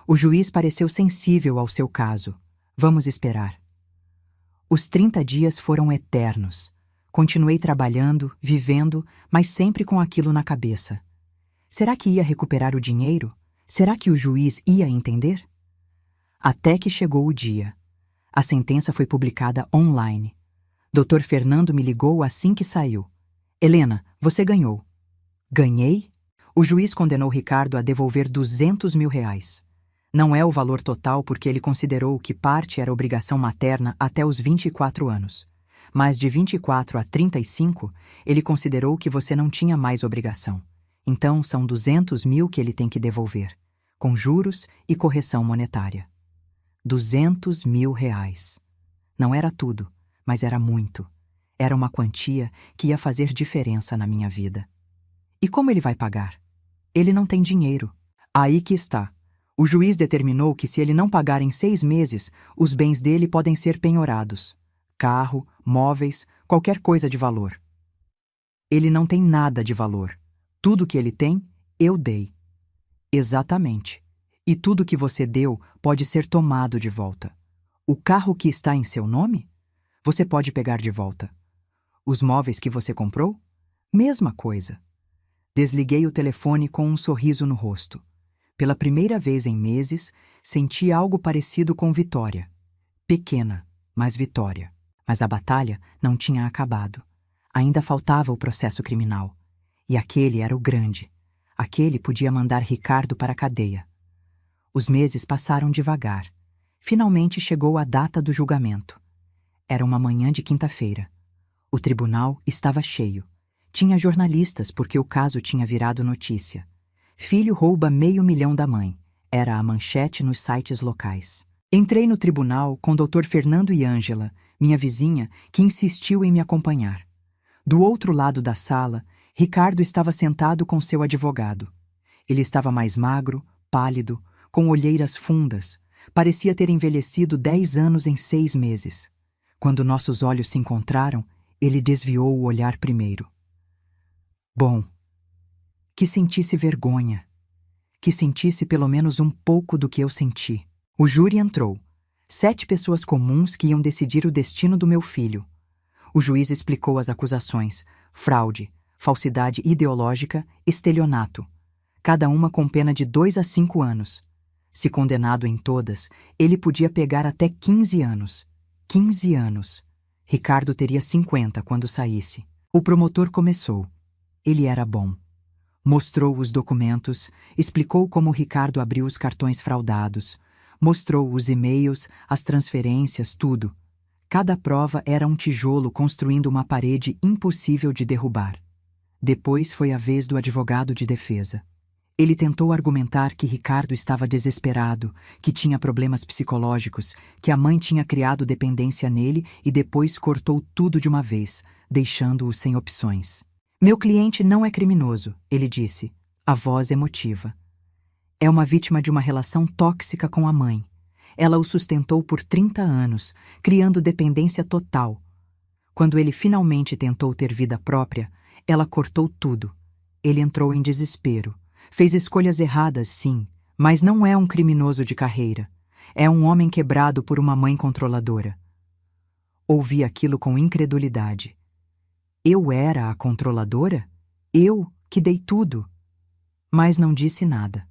O juiz pareceu sensível ao seu caso. Vamos esperar. Os 30 dias foram eternos. Continuei trabalhando, vivendo, mas sempre com aquilo na cabeça. Será que ia recuperar o dinheiro? Será que o juiz ia entender? Até que chegou o dia. A sentença foi publicada online. Dr. Fernando me ligou assim que saiu. Helena, você ganhou. Ganhei? O juiz condenou Ricardo a devolver R$ 200 mil. Não é o valor total porque ele considerou que parte era obrigação materna até os 24 anos. Mas de 24 a 35, ele considerou que você não tinha mais obrigação. Então são 200 mil que ele tem que devolver, com juros e correção monetária. 200 mil reais. Não era tudo, mas era muito. Era uma quantia que ia fazer diferença na minha vida. E como ele vai pagar? Ele não tem dinheiro. Aí que está. O juiz determinou que se ele não pagar em 6 meses, os bens dele podem ser penhorados. Carro, móveis, qualquer coisa de valor. Ele não tem nada de valor. Tudo que ele tem, eu dei. Exatamente. E tudo que você deu pode ser tomado de volta. O carro que está em seu nome? Você pode pegar de volta. Os móveis que você comprou? Mesma coisa. Desliguei o telefone com um sorriso no rosto. Pela primeira vez em meses, senti algo parecido com vitória. Pequena, mas vitória. Mas a batalha não tinha acabado. Ainda faltava o processo criminal. E aquele era o grande. Aquele podia mandar Ricardo para a cadeia. Os meses passaram devagar. Finalmente chegou a data do julgamento. Era uma manhã de quinta-feira. O tribunal estava cheio. Tinha jornalistas porque o caso tinha virado notícia. Filho rouba $500.000 da mãe. Era a manchete nos sites locais. Entrei no tribunal com Dr. Fernando e Ângela, minha vizinha, que insistiu em me acompanhar. Do outro lado da sala, Ricardo estava sentado com seu advogado. Ele estava mais magro, pálido, com olheiras fundas. Parecia ter envelhecido 10 anos em 6 meses. Quando nossos olhos se encontraram, ele desviou o olhar primeiro. Bom, que sentisse vergonha. Que sentisse pelo menos um pouco do que eu senti. O júri entrou. 7 pessoas comuns que iam decidir o destino do meu filho. O juiz explicou as acusações: fraude, falsidade ideológica, estelionato. Cada uma com pena de 2 a 5 anos. Se condenado em todas, ele podia pegar até 15 anos. 15 anos. Ricardo teria 50 quando saísse. O promotor começou. Ele era bom. Mostrou os documentos, explicou como Ricardo abriu os cartões fraudados, mostrou os e-mails, as transferências, tudo. Cada prova era um tijolo construindo uma parede impossível de derrubar. Depois foi a vez do advogado de defesa. Ele tentou argumentar que Ricardo estava desesperado, que tinha problemas psicológicos, que a mãe tinha criado dependência nele e depois cortou tudo de uma vez, deixando-o sem opções. Meu cliente não é criminoso, ele disse, a voz emotiva. É uma vítima de uma relação tóxica com a mãe. Ela o sustentou por 30 anos, criando dependência total. Quando ele finalmente tentou ter vida própria, ela cortou tudo. Ele entrou em desespero. Fez escolhas erradas, sim, mas não é um criminoso de carreira. É um homem quebrado por uma mãe controladora. Ouvi aquilo com incredulidade. Eu era a controladora? Eu, que dei tudo? Mas não disse nada.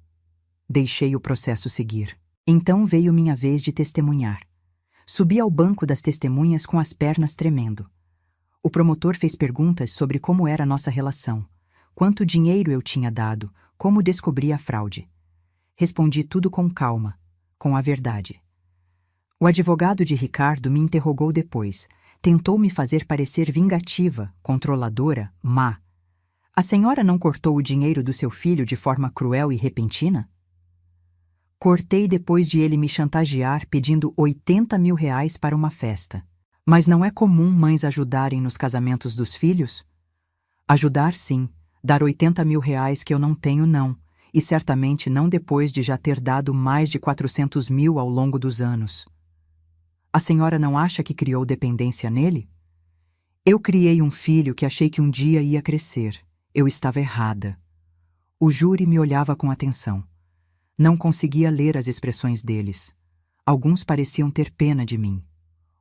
Deixei o processo seguir. Então veio minha vez de testemunhar. Subi ao banco das testemunhas com as pernas tremendo. O promotor fez perguntas sobre como era a nossa relação, quanto dinheiro eu tinha dado, como descobri a fraude. Respondi tudo com calma, com a verdade. O advogado de Ricardo me interrogou depois. Tentou me fazer parecer vingativa, controladora, má. A senhora não cortou o dinheiro do seu filho de forma cruel e repentina? Cortei depois de ele me chantagear pedindo R$80.000 para uma festa. Mas não é comum mães ajudarem nos casamentos dos filhos? Ajudar, sim. Dar R$80.000 que eu não tenho, não. E certamente não depois de já ter dado mais de 400.000 ao longo dos anos. A senhora não acha que criou dependência nele? Eu criei um filho que achei que um dia ia crescer. Eu estava errada. O júri me olhava com atenção. Não conseguia ler as expressões deles. Alguns pareciam ter pena de mim.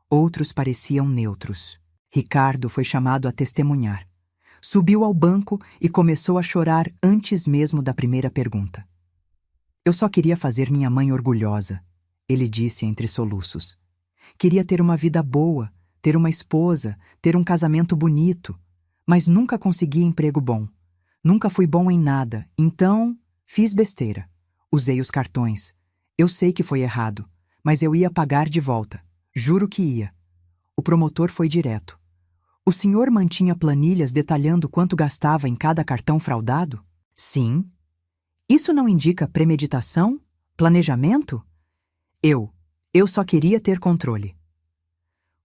Outros pareciam neutros. Ricardo foi chamado a testemunhar. Subiu ao banco e começou a chorar antes mesmo da primeira pergunta. Eu só queria fazer minha mãe orgulhosa, ele disse entre soluços. Queria ter uma vida boa, ter uma esposa, ter um casamento bonito, mas nunca consegui emprego bom. Nunca fui bom em nada, então fiz besteira. Usei os cartões. Eu sei que foi errado, mas eu ia pagar de volta. Juro que ia. O promotor foi direto. O senhor mantinha planilhas detalhando quanto gastava em cada cartão fraudado? Sim. Isso não indica premeditação? Planejamento? Eu só queria ter controle.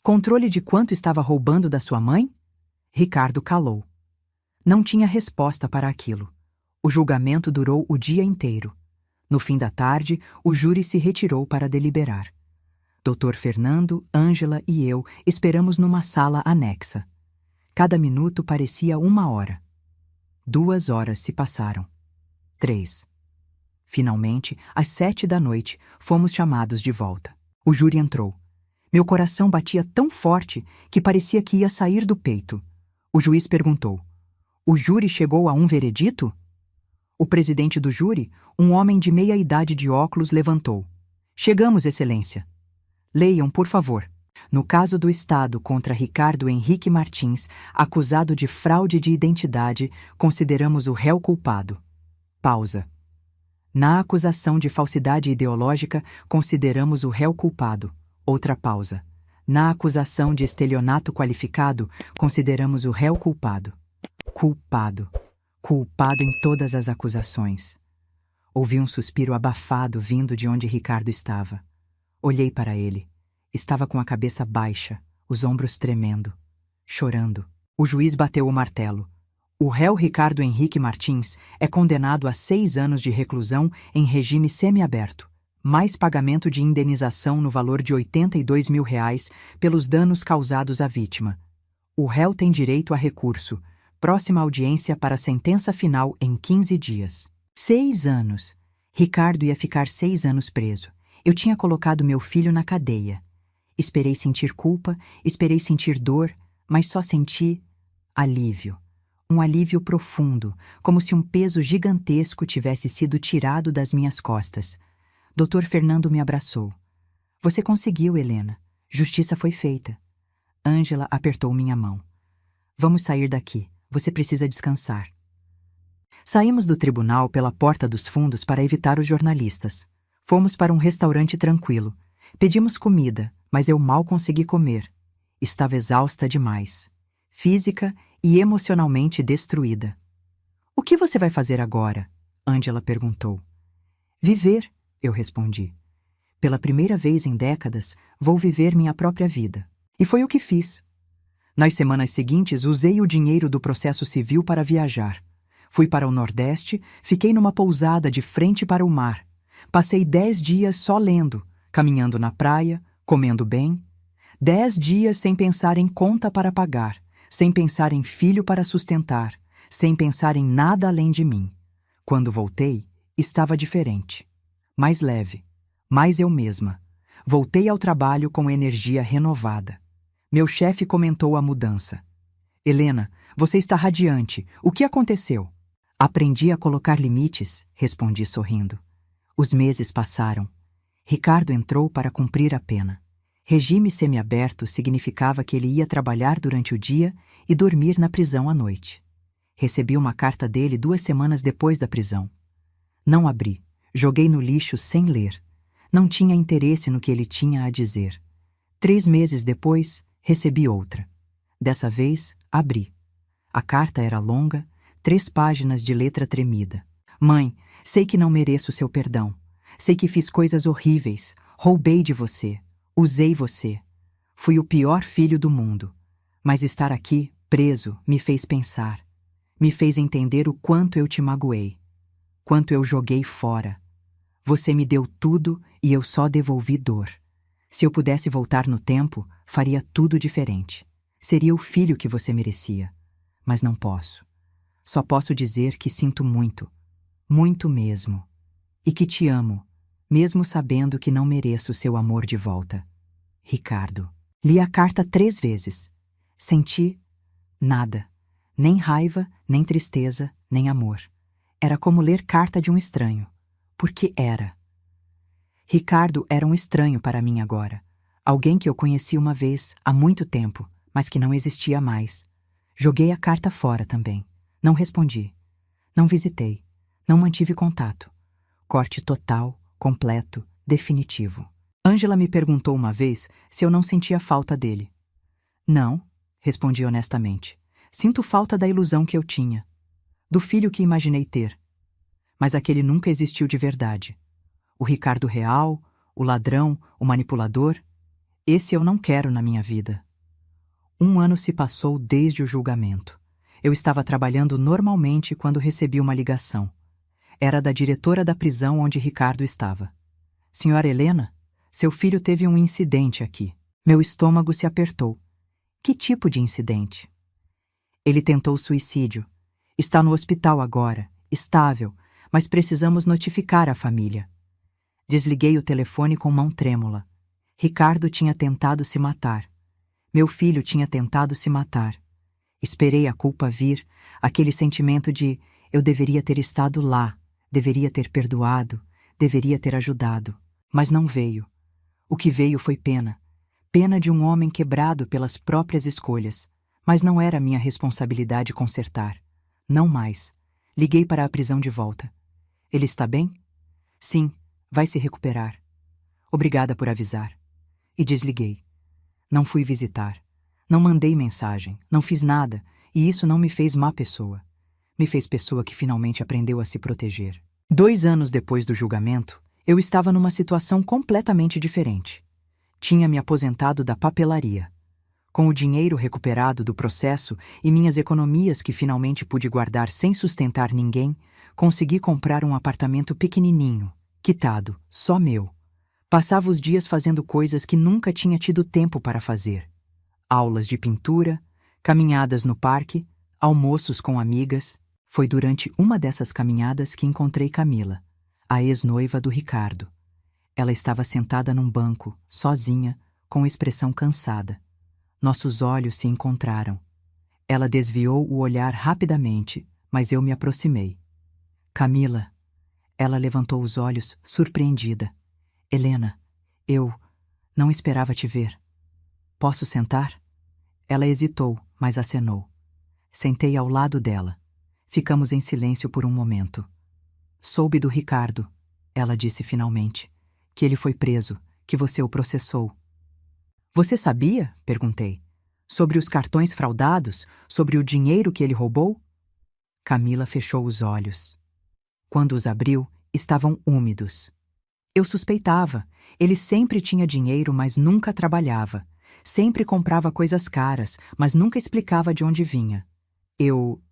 Controle de quanto estava roubando da sua mãe? Ricardo calou. Não tinha resposta para aquilo. O julgamento durou o dia inteiro. No fim da tarde, o júri se retirou para deliberar. Dr. Fernando, Ângela e eu esperamos numa sala anexa. Cada minuto parecia 1 hora. 2 horas se passaram. 3. Finalmente, às 7 da noite, fomos chamados de volta. O júri entrou. Meu coração batia tão forte que parecia que ia sair do peito. O juiz perguntou: o júri chegou a um veredito? O presidente do júri, um homem de meia idade de óculos, levantou. Chegamos, Excelência. Leiam, por favor. No caso do Estado contra Ricardo Henrique Martins, acusado de fraude de identidade, consideramos o réu culpado. Pausa. Na acusação de falsidade ideológica, consideramos o réu culpado. Outra pausa. Na acusação de estelionato qualificado, consideramos o réu culpado. Culpado. Culpado em todas as acusações. Ouvi um suspiro abafado vindo de onde Ricardo estava. Olhei para ele. Estava com a cabeça baixa, os ombros tremendo, chorando. O juiz bateu o martelo. O réu Ricardo Henrique Martins é condenado a 6 anos de reclusão em regime semiaberto, mais pagamento de indenização no valor de R$82 mil pelos danos causados à vítima. O réu tem direito a recurso. Próxima audiência para sentença final em 15 dias. 6 anos. Ricardo ia ficar 6 anos preso. Eu tinha colocado meu filho na cadeia. Esperei sentir culpa, esperei sentir dor, mas só senti alívio. Um alívio profundo, como se um peso gigantesco tivesse sido tirado das minhas costas. Dr. Fernando me abraçou. Você conseguiu, Helena. Justiça foi feita. Ângela apertou minha mão. Vamos sair daqui. Você precisa descansar. Saímos do tribunal pela porta dos fundos para evitar os jornalistas. Fomos para um restaurante tranquilo. Pedimos comida, mas eu mal consegui comer. Estava exausta demais. Física e emocionalmente destruída. O que você vai fazer agora? Ângela perguntou. Viver, eu respondi. Pela primeira vez em décadas, vou viver minha própria vida. E foi o que fiz. Nas semanas seguintes, usei o dinheiro do processo civil para viajar. Fui para o Nordeste, fiquei numa pousada de frente para o mar. Passei 10 dias só lendo, caminhando na praia, comendo bem. 10 dias sem pensar em conta para pagar, sem pensar em filho para sustentar, sem pensar em nada além de mim. Quando voltei, estava diferente. Mais leve, mais eu mesma. Voltei ao trabalho com energia renovada. Meu chefe comentou a mudança. Helena, você está radiante. O que aconteceu? Aprendi a colocar limites, respondi sorrindo. Os meses passaram. Ricardo entrou para cumprir a pena. Regime semiaberto significava que ele ia trabalhar durante o dia e dormir na prisão à noite. Recebi uma carta dele 2 semanas depois da prisão. Não abri. Joguei no lixo sem ler. Não tinha interesse no que ele tinha a dizer. 3 meses depois, recebi outra. Dessa vez, abri. A carta era longa, 3 páginas de letra tremida. Mãe, sei que não mereço seu perdão. Sei que fiz coisas horríveis. Roubei de você. Usei você. Fui o pior filho do mundo. Mas estar aqui, preso, me fez pensar. Me fez entender o quanto eu te magoei. Quanto eu joguei fora. Você me deu tudo e eu só devolvi dor. Se eu pudesse voltar no tempo, faria tudo diferente. Seria o filho que você merecia. Mas não posso. Só posso dizer que sinto muito. Muito mesmo. E que te amo, mesmo sabendo que não mereço seu amor de volta. Ricardo. Li a carta 3 vezes. Senti nada. Nem raiva, nem tristeza, nem amor. Era como ler carta de um estranho. Porque era. Ricardo era um estranho para mim agora. Alguém que eu conheci uma vez, há muito tempo, mas que não existia mais. Joguei a carta fora também. Não respondi. Não visitei. Não mantive contato. Corte total, completo, definitivo. Ângela me perguntou uma vez se eu não sentia falta dele. Não, respondi honestamente. Sinto falta da ilusão que eu tinha. Do filho que imaginei ter. Mas aquele nunca existiu de verdade. O Ricardo real, o ladrão, o manipulador, esse eu não quero na minha vida. 1 ano se passou desde o julgamento. Eu estava trabalhando normalmente quando recebi uma ligação. Era da diretora da prisão onde Ricardo estava. Senhora Helena, seu filho teve um incidente aqui. Meu estômago se apertou. Que tipo de incidente? Ele tentou suicídio. Está no hospital agora, estável, mas precisamos notificar a família. Desliguei o telefone com mão trêmula. Ricardo tinha tentado se matar. Meu filho tinha tentado se matar. Esperei a culpa vir, aquele sentimento de eu deveria ter estado lá, deveria ter perdoado, deveria ter ajudado. Mas não veio. O que veio foi pena. Pena de um homem quebrado pelas próprias escolhas. Mas não era minha responsabilidade consertar. Não mais. Liguei para a prisão de volta. Ele está bem? Sim, vai se recuperar. Obrigada por avisar. E desliguei. Não fui visitar. Não mandei mensagem. Não fiz nada. E isso não me fez má pessoa. Me fez pessoa que finalmente aprendeu a se proteger. 2 anos depois do julgamento, eu estava numa situação completamente diferente. Tinha me aposentado da papelaria. Com o dinheiro recuperado do processo e minhas economias que finalmente pude guardar sem sustentar ninguém, consegui comprar um apartamento pequenininho, quitado, só meu. Passava os dias fazendo coisas que nunca tinha tido tempo para fazer. Aulas de pintura, caminhadas no parque, almoços com amigas. Foi durante uma dessas caminhadas que encontrei Camila, a ex-noiva do Ricardo. Ela estava sentada num banco, sozinha, com expressão cansada. Nossos olhos se encontraram. Ela desviou o olhar rapidamente, mas eu me aproximei. Camila. Ela levantou os olhos, surpreendida. Helena, eu não esperava te ver. Posso sentar? Ela hesitou, mas acenou. Sentei ao lado dela. Ficamos em silêncio por um momento. Soube do Ricardo, ela disse finalmente, que ele foi preso, que você o processou. Você sabia? Perguntei. Sobre os cartões fraudados? Sobre o dinheiro que ele roubou? Camila fechou os olhos. Quando os abriu, estavam úmidos. Eu suspeitava. Ele sempre tinha dinheiro, mas nunca trabalhava. Sempre comprava coisas caras, mas nunca explicava de onde vinha. Eu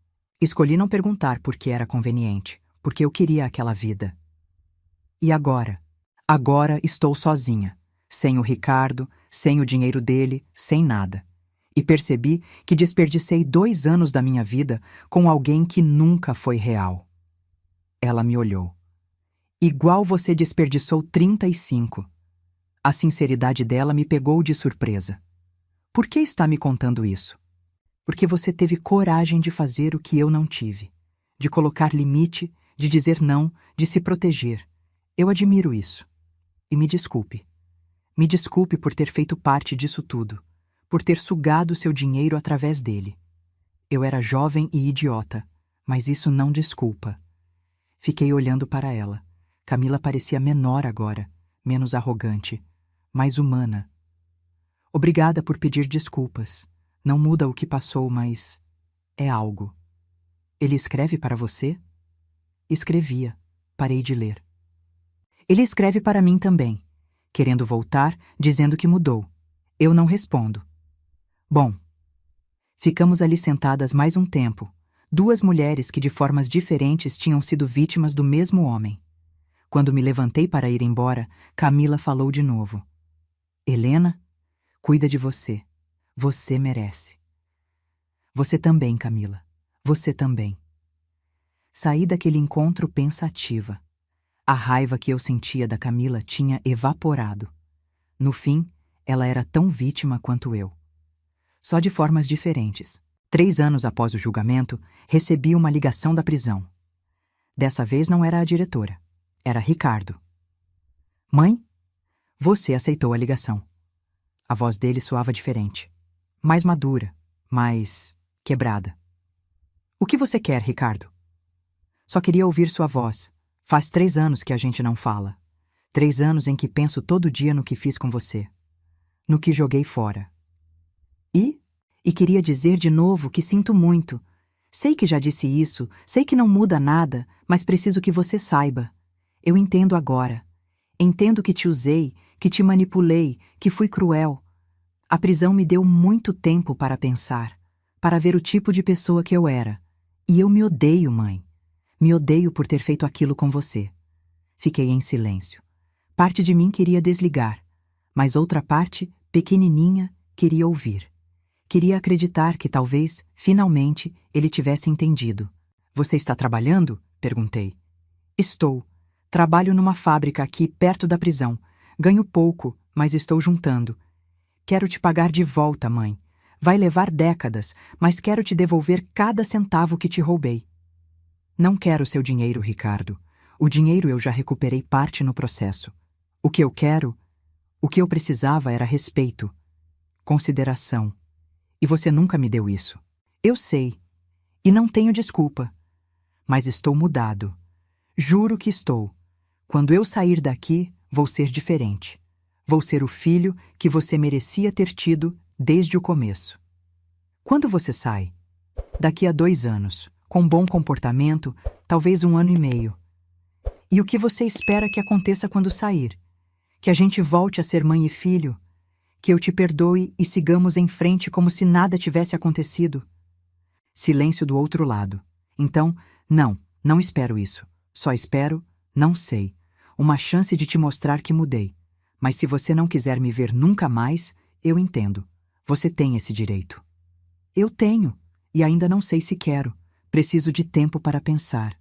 escolhi não perguntar porque era conveniente, porque eu queria aquela vida. E agora? Agora estou sozinha. Sem o Ricardo, sem o dinheiro dele, sem nada. E percebi que desperdicei 2 anos da minha vida com alguém que nunca foi real. Ela me olhou. Igual você desperdiçou 35. A sinceridade dela me pegou de surpresa. Por que está me contando isso? Porque você teve coragem de fazer o que eu não tive. De colocar limite, de dizer não, de se proteger. Eu admiro isso. E me desculpe. Me desculpe por ter feito parte disso tudo, por ter sugado seu dinheiro através dele. Eu era jovem e idiota, mas isso não desculpa. Fiquei olhando para ela. Camila parecia menor agora, menos arrogante, mais humana. Obrigada por pedir desculpas. Não muda o que passou, mas é algo. Ele escreve para você? Escrevia. Parei de ler. Ele escreve para mim também. Querendo voltar, dizendo que mudou. Eu não respondo. Bom, ficamos ali sentadas mais um tempo, 2 mulheres que de formas diferentes tinham sido vítimas do mesmo homem. Quando me levantei para ir embora, Camila falou de novo. Helena, cuida de você. Você merece. Você também, Camila. Você também. Saí daquele encontro pensativa. A raiva que eu sentia da Camila tinha evaporado. No fim, ela era tão vítima quanto eu. Só de formas diferentes. 3 anos após o julgamento, recebi uma ligação da prisão. Dessa vez não era a diretora. Era Ricardo. Mãe? Você aceitou a ligação. A voz dele soava diferente. Mais madura, mais quebrada. O que você quer, Ricardo? Só queria ouvir sua voz. Faz 3 anos que a gente não fala. 3 anos em que penso todo dia no que fiz com você. No que joguei fora. E queria dizer de novo que sinto muito. Sei que já disse isso, sei que não muda nada, mas preciso que você saiba. Eu entendo agora. Entendo que te usei, que te manipulei, que fui cruel. A prisão me deu muito tempo para pensar, para ver o tipo de pessoa que eu era. E eu me odeio, mãe. Me odeio por ter feito aquilo com você. Fiquei em silêncio. Parte de mim queria desligar, mas outra parte, pequenininha, queria ouvir. Queria acreditar que talvez, finalmente, ele tivesse entendido. Você está trabalhando? Perguntei. Estou. Trabalho numa fábrica aqui perto da prisão. Ganho pouco, mas estou juntando. Quero te pagar de volta, mãe. Vai levar décadas, mas quero te devolver cada centavo que te roubei. Não quero seu dinheiro, Ricardo. O dinheiro eu já recuperei parte no processo. O que eu precisava era respeito. consideração. E você nunca me deu isso. Eu sei. E não tenho desculpa. Mas estou mudado. Juro que estou. Quando eu sair daqui, vou ser diferente. Vou ser o filho que você merecia ter tido desde o começo. Quando você sai? Daqui a 2 anos, com bom comportamento, talvez 1 ano e meio. E o que você espera que aconteça quando sair? Que a gente volte a ser mãe e filho? Que eu te perdoe e sigamos em frente como se nada tivesse acontecido? Silêncio do outro lado. Então, não espero isso. Só espero, não sei, uma chance de te mostrar que mudei. Mas se você não quiser me ver nunca mais, eu entendo. Você tem esse direito. Eu tenho, e ainda não sei se quero. Preciso de tempo para pensar.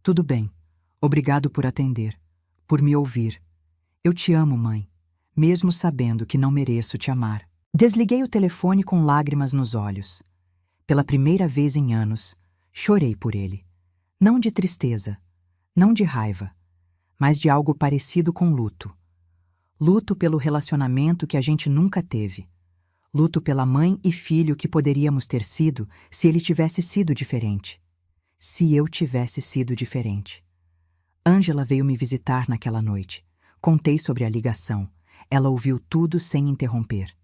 Tudo bem. Obrigado por atender, por me ouvir. Eu te amo, mãe, mesmo sabendo que não mereço te amar. Desliguei o telefone com lágrimas nos olhos. Pela primeira vez em anos, chorei por ele. Não de tristeza, não de raiva, mas de algo parecido com luto. Luto pelo relacionamento que a gente nunca teve. Luto pela mãe e filho que poderíamos ter sido se ele tivesse sido diferente. Se eu tivesse sido diferente. Ângela veio me visitar naquela noite. Contei sobre a ligação. Ela ouviu tudo sem interromper.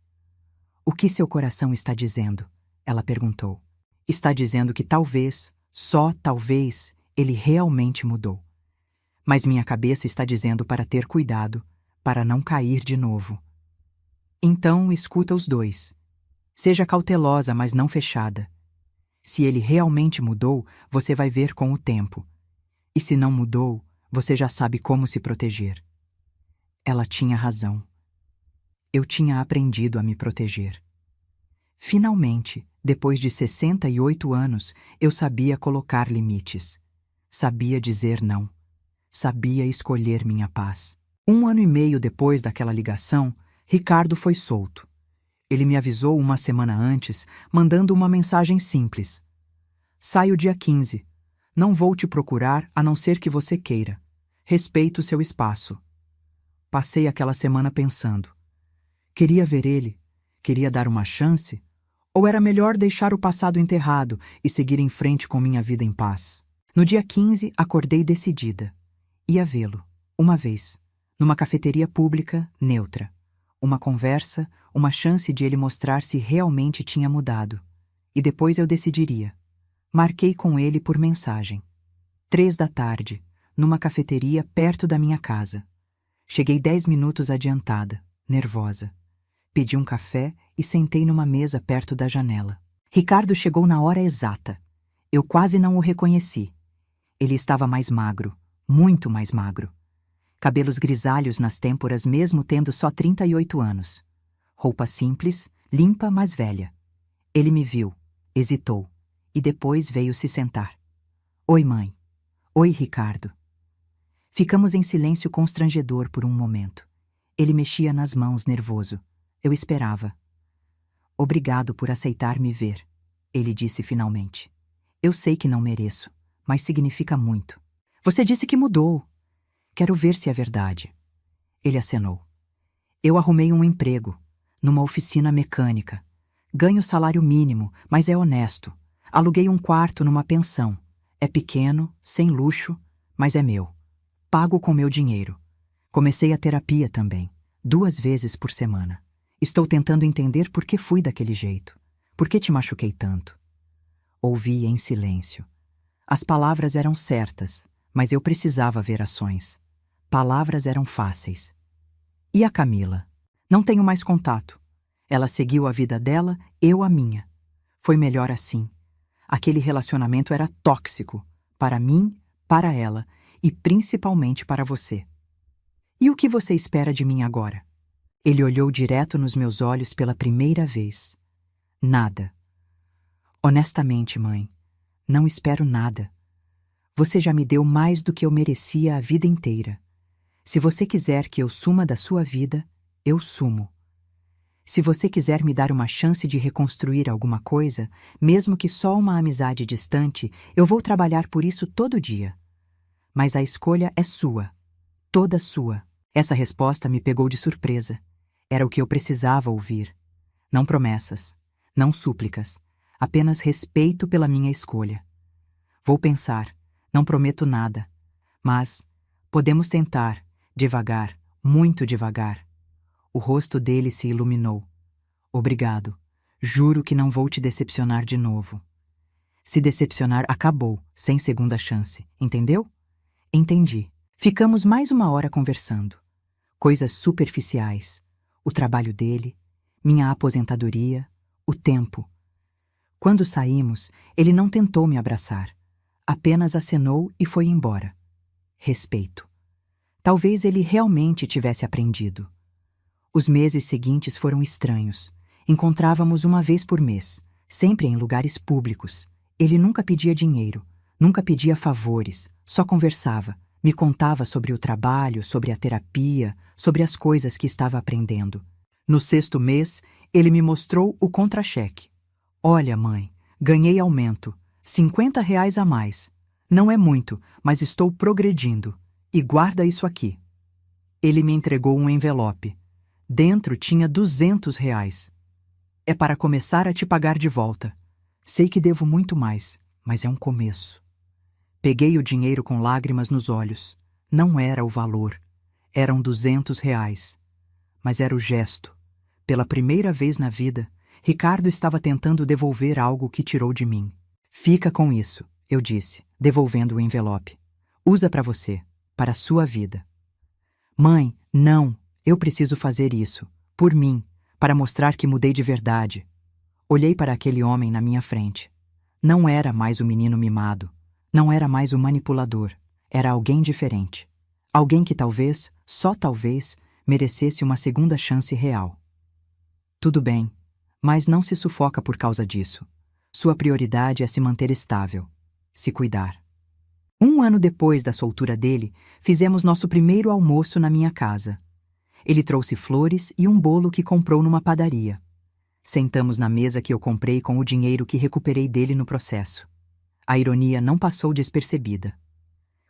O que seu coração está dizendo? Ela perguntou. Está dizendo que talvez, só talvez, ele realmente mudou. Mas minha cabeça está dizendo para ter cuidado, para não cair de novo. Então, escuta os dois. Seja cautelosa, mas não fechada. Se ele realmente mudou, você vai ver com o tempo. E se não mudou, você já sabe como se proteger. Ela tinha razão. Eu tinha aprendido a me proteger. Finalmente, depois de 68 anos, eu sabia colocar limites. Sabia dizer não. Sabia escolher minha paz. 1 ano e meio depois daquela ligação, Ricardo foi solto. Ele me avisou 1 semana antes, mandando uma mensagem simples. Saio dia 15. Não vou te procurar a não ser que você queira. Respeito seu espaço. Passei aquela semana pensando. Queria ver ele? Queria dar uma chance? Ou era melhor deixar o passado enterrado e seguir em frente com minha vida em paz? No dia 15, acordei decidida. Ia vê-lo, uma vez, numa cafeteria pública, neutra. Uma conversa, uma chance de ele mostrar se realmente tinha mudado. E depois eu decidiria. Marquei com ele por mensagem. 3 da tarde, numa cafeteria perto da minha casa. Cheguei 10 minutos adiantada, nervosa. Pedi um café e sentei numa mesa perto da janela. Ricardo chegou na hora exata. Eu quase não o reconheci. Ele estava mais magro, muito mais magro. Cabelos grisalhos nas têmporas mesmo tendo só 38 anos. Roupa simples, limpa, mas velha. Ele me viu, hesitou, e depois veio se sentar. Oi, mãe. Oi, Ricardo. Ficamos em silêncio constrangedor por um momento. Ele mexia nas mãos, nervoso. Eu esperava. Obrigado por aceitar me ver, ele disse finalmente. Eu sei que não mereço, mas significa muito. Você disse que mudou. Quero ver se é verdade. Ele acenou. Eu arrumei um emprego, numa oficina mecânica. Ganho salário mínimo, mas é honesto. Aluguei um quarto numa pensão. É pequeno, sem luxo, mas é meu. Pago com meu dinheiro. Comecei a terapia também, 2 vezes por semana. Estou tentando entender por que fui daquele jeito. Por que te machuquei tanto? Ouvi em silêncio. As palavras eram certas, mas eu precisava ver ações. Palavras eram fáceis. E a Camila? Não tenho mais contato. Ela seguiu a vida dela, eu a minha. Foi melhor assim. Aquele relacionamento era tóxico. Para mim, para ela e principalmente para você. E o que você espera de mim agora? Ele olhou direto nos meus olhos pela primeira vez. Nada. Honestamente, mãe, não espero nada. Você já me deu mais do que eu merecia a vida inteira. Se você quiser que eu suma da sua vida, eu sumo. Se você quiser me dar uma chance de reconstruir alguma coisa, mesmo que só uma amizade distante, eu vou trabalhar por isso todo dia. Mas a escolha é sua. Toda sua. Essa resposta me pegou de surpresa. Era o que eu precisava ouvir. Não promessas, não súplicas, apenas respeito pela minha escolha. Vou pensar, não prometo nada, mas podemos tentar, devagar, muito devagar. O rosto dele se iluminou. Obrigado. Juro que não vou te decepcionar de novo. Se decepcionar, acabou, sem segunda chance, entendeu? Entendi. Ficamos mais uma hora conversando. Coisas superficiais. O trabalho dele, minha aposentadoria, o tempo. Quando saímos, ele não tentou me abraçar. Apenas acenou e foi embora. Respeito. Talvez ele realmente tivesse aprendido. Os meses seguintes foram estranhos. Encontrávamos uma vez por mês, sempre em lugares públicos. Ele nunca pedia dinheiro, nunca pedia favores, só conversava, me contava sobre o trabalho, sobre a terapia, sobre as coisas que estava aprendendo. No 6º mês, ele me mostrou o contra-cheque. Olha, mãe, ganhei aumento, R$ 50 a mais. Não é muito, mas estou progredindo. E guarda isso aqui. Ele me entregou um envelope. Dentro tinha R$ 200. É para começar a te pagar de volta. Sei que devo muito mais, mas é um começo. Peguei o dinheiro com lágrimas nos olhos. Não era o valor. Eram R$ 200. Mas era o gesto. Pela primeira vez na vida, Ricardo estava tentando devolver algo que tirou de mim. Fica com isso, eu disse, devolvendo o envelope. Usa para você, para a sua vida. Mãe, não, eu preciso fazer isso, por mim, para mostrar que mudei de verdade. Olhei para aquele homem na minha frente. Não era mais o menino mimado, não era mais o manipulador, era alguém diferente. Alguém que talvez, só talvez, merecesse uma segunda chance real. Tudo bem, mas não se sufoca por causa disso. Sua prioridade é se manter estável, se cuidar. 1 ano depois da soltura dele, fizemos nosso primeiro almoço na minha casa. Ele trouxe flores e um bolo que comprou numa padaria. Sentamos na mesa que eu comprei com o dinheiro que recuperei dele no processo. A ironia não passou despercebida.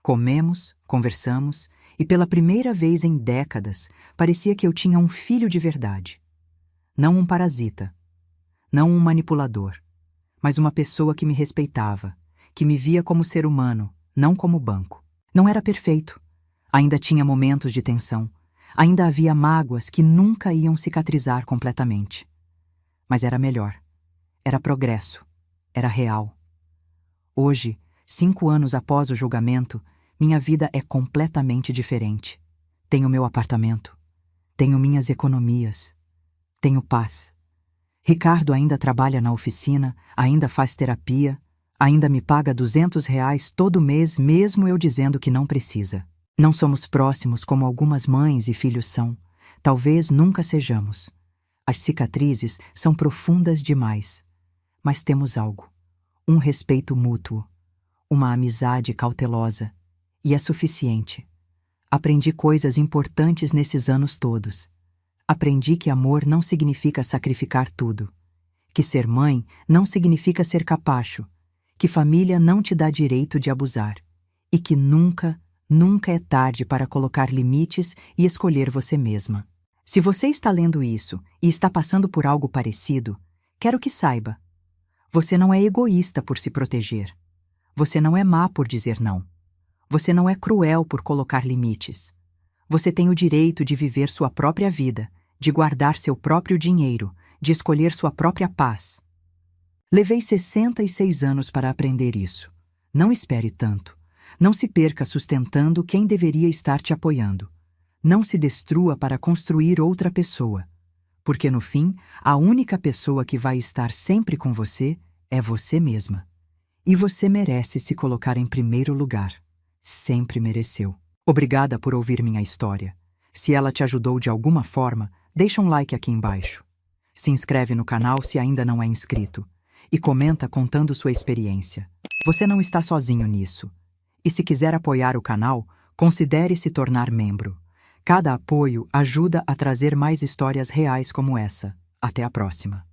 Comemos, conversamos, e pela primeira vez em décadas, parecia que eu tinha um filho de verdade. Não um parasita, não um manipulador, mas uma pessoa que me respeitava, que me via como ser humano, não como banco. Não era perfeito. Ainda tinha momentos de tensão. Ainda havia mágoas que nunca iam cicatrizar completamente. Mas era melhor. Era progresso. Era real. Hoje, 5 anos após o julgamento, minha vida é completamente diferente. Tenho meu apartamento. Tenho minhas economias. Tenho paz. Ricardo ainda trabalha na oficina, ainda faz terapia, ainda me paga R$ 200 todo mês, mesmo eu dizendo que não precisa. Não somos próximos como algumas mães e filhos são. Talvez nunca sejamos. As cicatrizes são profundas demais. Mas temos algo. Um respeito mútuo. Uma amizade cautelosa. E é suficiente. Aprendi coisas importantes nesses anos todos. Aprendi que amor não significa sacrificar tudo. Que ser mãe não significa ser capacho. Que família não te dá direito de abusar. E que nunca, nunca é tarde para colocar limites e escolher você mesma. Se você está lendo isso e está passando por algo parecido, quero que saiba. Você não é egoísta por se proteger. Você não é má por dizer não. Você não é cruel por colocar limites. Você tem o direito de viver sua própria vida, de guardar seu próprio dinheiro, de escolher sua própria paz. Levei 66 anos para aprender isso. Não espere tanto. Não se perca sustentando quem deveria estar te apoiando. Não se destrua para construir outra pessoa. Porque no fim, a única pessoa que vai estar sempre com você é você mesma. E você merece se colocar em primeiro lugar. Sempre mereceu. Obrigada por ouvir minha história. Se ela te ajudou de alguma forma, deixa um like aqui embaixo. Se inscreve no canal se ainda não é inscrito. E comenta contando sua experiência. Você não está sozinho nisso. E se quiser apoiar o canal, considere se tornar membro. Cada apoio ajuda a trazer mais histórias reais como essa. Até a próxima.